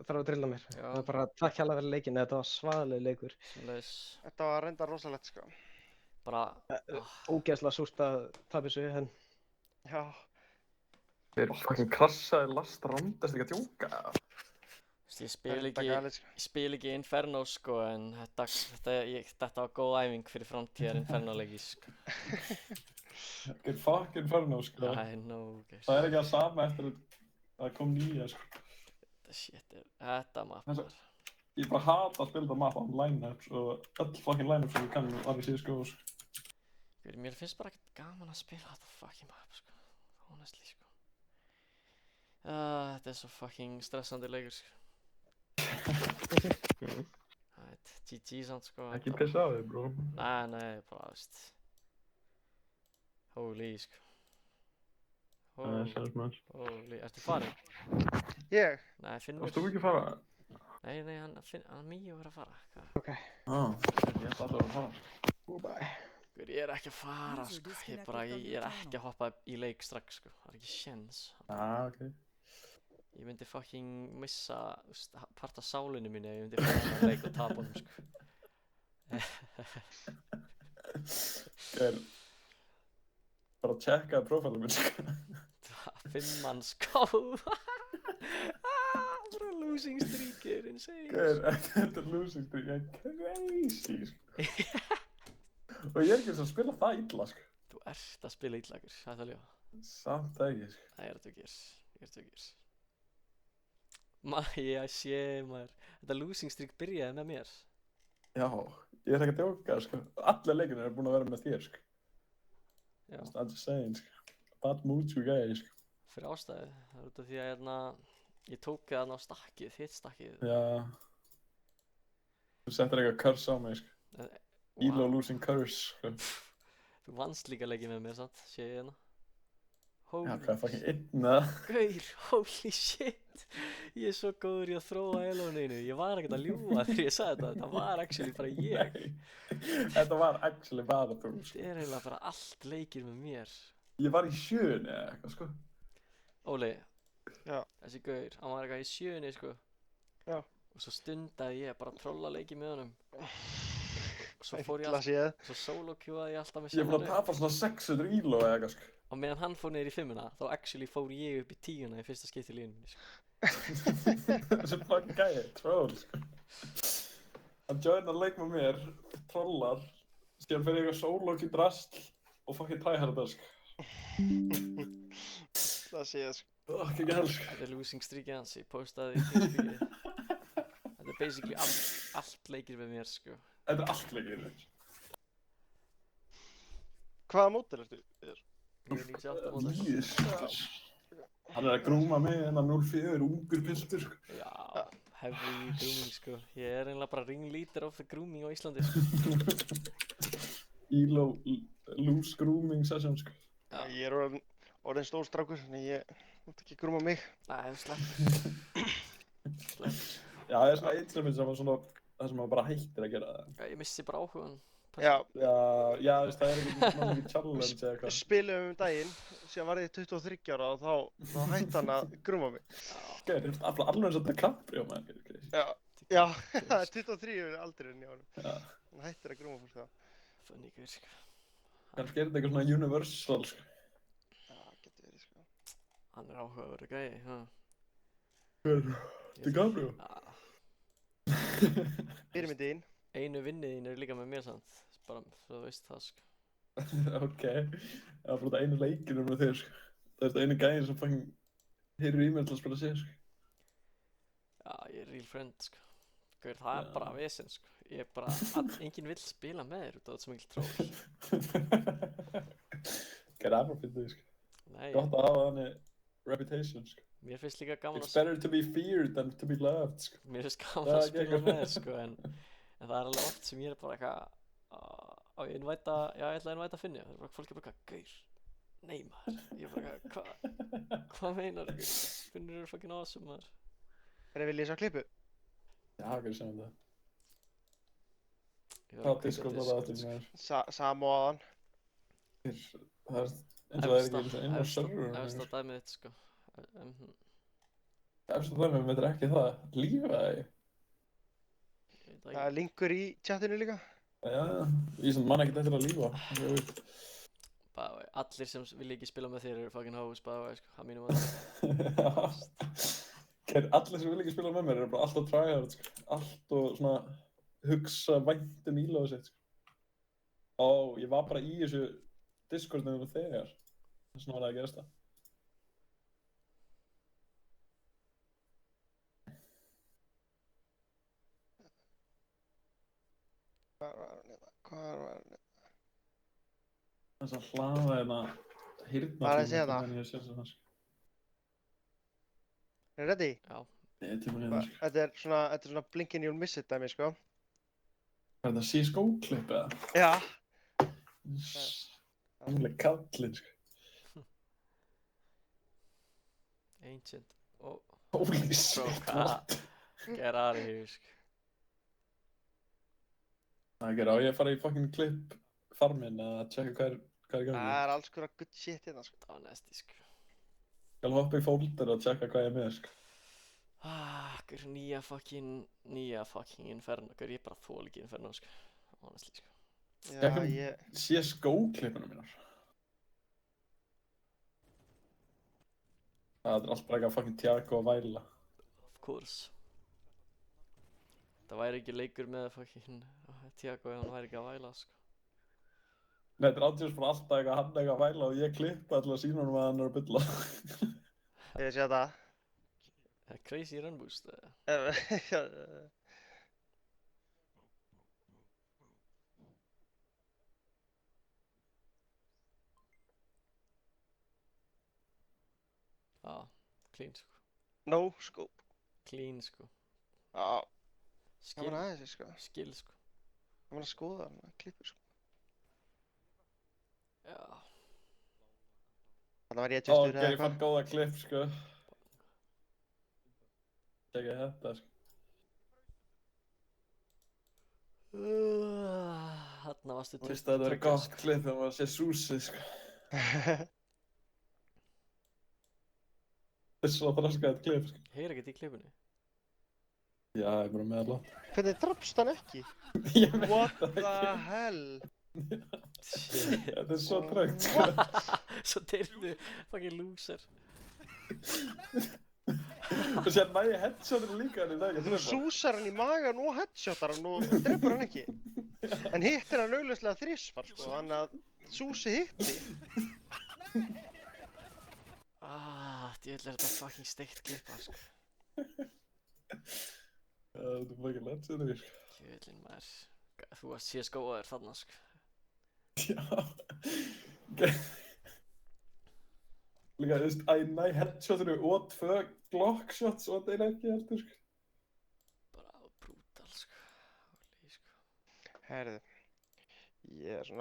þarf að drilla mér. Já. Það er bara takk hérlega fyrir leikinn, þetta var svaðaleg leikur. Svoleiðis. Þetta var reynda rosalegt sko. Bara, Ógeðslega súrt að tapa þessu, en Já. Þeir fucking krassaði lastrand, þetta ekki að djóka. ég spil Þetta ekki, galið sko. ég spil ekki Inferno sko, en þetta var góð æfing fyrir framtíðar Inferno leiki sko. Þetta er fucking Inferno, sko. I know, guys. Það er ekki að sama eftir að það kom nýja, sko. Þetta shit er, þetta map Þessu- var. Ég bara hata að spila þetta map án lineups og öll fucking lineups sem ég kann var í CSGO, sko. Mér finnst bara ekkert gaman að spila þetta fucking map sko, honestly sko. Þetta er svo fucking stressandi leikur sko. GG samt sko. Ekki pissa á þig, bro. Nei, bara veist. Holy sko. Holy, ertu farin? Ég? Nei, Finnur. Varst þú ekki að fara? Nei, hann Míó er að fara. ok. Ég ætla allavega að fara. Goodbye. Ég er ekki að fara sko, ég er ekki að hoppa í leik strax sko, það er ekki séns. Ok. Ég myndi fucking missa part af sálinu minni ef ég myndi fara þennan leik og tapa honum sko. Bara tjekkaði prófælum minn, sko. 5 mann sko. Bara losing streak er insane. Þetta er losing streak, ég er crazy, sko. Og ég er ekki að spila það illa, sko. Þú ert að spila illagur, það er að lifa. Samt ekki, sko. Það er tökir. Ég sé maður, þetta losing streak byrjaði með mér. Já, ég er ekki að djóka, sko. Allir leikinir eru búin að vera með þér, sko. Já. I'm just saying, sko. Bad mood you guys, sko. Fyrir ástæðu, það er út af því að ég tók það á stakkið, þitt stakkið. Já. Þú settir eitthvað curse á mig, sko. Elo losing curse, sko. Þú vannst líka leikið með mér, sant? Sé ég hérna. Já, hvað er fucking einna? Gaur, holy shit. Ég er svo góður í að þróa Elóninu. Ég var ekkert að ljúga þegar ég sagði þetta. Þetta var actually bara ég. Nei, þetta var actually bara þú, sko. Þetta er eiginlega bara allt leikir með mér. Ég var í 7 eða eitthvað, sko. Óli. Já. Þessi gaur, hann var eitthvað í 7, sko. Já. Og svo stundaði ég bara að trolla leiki með honum. Og svo fór ég Illa séð. svo solo-queuaði ég alltaf með Ég er búin að tapa svona 600 íló eða eitthvað, sko. Og meðan hann fór niður í 5-una, þá actually fór ég upp í 10-una í fyrsta skipti í lífinu minni, sko. Þessi fucking gæi, troll, sko. Hann joina leik með mér, trollar, síðan fer ég eitthvað sólokk í drasl og fucking tryharda, sko. Það sé ég, sko. Ekki helst. Þetta er losing streakið hans, ég postaði í Facebooki. Þetta er basically allt leikir með mér, sko. Þetta er allt leikir með mér. Hvaða mótel ertu? Ég er 98 mótel. Jesus. Hann er að grúma mig en að 04 ungur piltur, sko. Já, heavy grooming, sko. Ég er eiginlega bara ringleader of the grooming á Íslandi, sko. ELO loose grooming session, sko. Já. Ég er orðinn stór strákur, þannig ég mátt ekki grúma mig. Nei, sleppur. Já, það er svona eitt sem var svona, það sem maður bara hættir að gera það. Já, ég missi bara áhugan. Já. Já, það er ekki challenge eða eitthvað. Við spilum daginn, síðan var ég 23 ára og þá hætti hann að grúma mig. Gæði, alveg eins og DiCaprio, maður. Já, það er 23 aldurinn í honum. Já. Hann hættir að grúma fólk það. Funny guy, sko. Kannski er þetta eitthvað svona universal, sko. Já, getur verið, sko. Hann er áhugaverður gæi, ha. Hver? DiCaprio? Já. Fyrirmyndin. Einu vinniðin er líka með mér, sant. Bara, svo þú veist það, sko. Ok. Það er bara einu leikinu með þér, sko. Það er þetta einu gæin sem fangin heyrir í mér til að spila sér, sko. Já, ég er real friend, sko. Gaur, það er bara vesen, sko. Ég er bara, enginn vill spila með þér út af þetta sem mikil tról. Gæði að bara finna þig, sko. Nei. Gott að hafa þannig reputation, sko. Mér finnst líka gaman It's better to be feared than to be loved, sko. Mér finnst gaman að spila með þér, sko, en það er alveg oft sem ég er bara eitthvað á ég innvæta, já, ég ætla að innvæta Finni. Það er bara, fólk er bara eitthvað, gaur, nei maður. Ég er bara eitthvað, hvað meinar þú? Finnir eru fucking awesome, maður. Vil ég sjá klippu? Já, hvað sem það. Ég var að kaupa Discord var það Discord, allir sko. með. Samóðan. Það er eins og það er ekki eins og inn á server. Efsta dæmið þitt, sko. Eftir það með þetta er ekki það. Lífæði. Það er linkur í chatinu líka. Já, ég sem mann ekkert eftir að lífa. Bara, allir sem vilja ekki spila með þér eru fucking hoes, bara, sko, að mínum að Allir sem vilja ekki spila með mér eru bara alltaf tryhard, sko. Allt og svona hugsa vænt ílóðu sitt, sko. Ó, ég var bara í þessu Discordinu þegar. Þess vegna var það að gerast það. Hvað var hann? Þess að hlaða hérna hirtna. Hvað er að segja það? Er þið ready? Já. Ég er tíma hérna, sko. Þetta er svona blinkin you'll miss it dæmi, sko. Hvað er þetta, CSGO-klipp eða? Já. Gamli kallinn, sko. Ancient. Oh. Holy shit, what? Get out of here, sko. Það er á ég að fara í fucking klipp farminn að checka hvað er í gangi. Það er alls konar good shit hérna, sko. Það var nasty, sko. Skal hoppa í folder og checka hvað ég er með, sko. Gaur, nýja fucking Inferno. Gaur, ég bara þól ekki Inferno, sko. Honestly, sko. Já, ég... CSGO-klippuna mínar. Það er allt bara eitthvað fucking Tiago að væla. Of course. Það væri ekki leikur með fucking Tiago ef hann væri ekki að væla, sko. Nei, þetta er áttjóðs bara alltaf eitthvað hann eitthvað að væla og ég klippa alltaf að sína honum að hann er að bylla. Ég sé það. Það er crazy run boost, eða? Já, clean, sko. No scope. Clean, sko. Já. Skill. Það var aðeins, sko. Skill, sko. Það var að skoða hann, klippur, sko. Já. Þannig var ég tvistur Ok, ég fann góða klipp, sko. Tjekka þetta, sko. Þarna varstu Þú veist að þetta verið gott klipp þegar maður sé súsið, sko. Þetta er svo þraskaðið klipp, sko. Heyr ekkert í klippunni. Já, ég er bara með alveg. Hvernig drafst hann ekki? Ég veit What það the ekki. hell? Þetta er svo trögt, sko. Svo deyrðu fucking loser. Og sér næ ég headshotinu líka en ég næ ekki Þú súsar hann í magan og headshotar hann og drepur hann ekki. En hittir hann augljóslega þrisvar, sko, þannig að súsi hitti. Djöfull er þetta fucking steikt klippa, sko. Þetta er bara ekki legend, sko. Djöfullinn maður. Þú varst CSGO-aður þarna, sko. Já. Líka, þú veist, að ég næ headshotinu og 2 Glock shots og þetta er ekki heldur, sko. Bara brútal, sko. Holy, sko. Herðu, ég er svona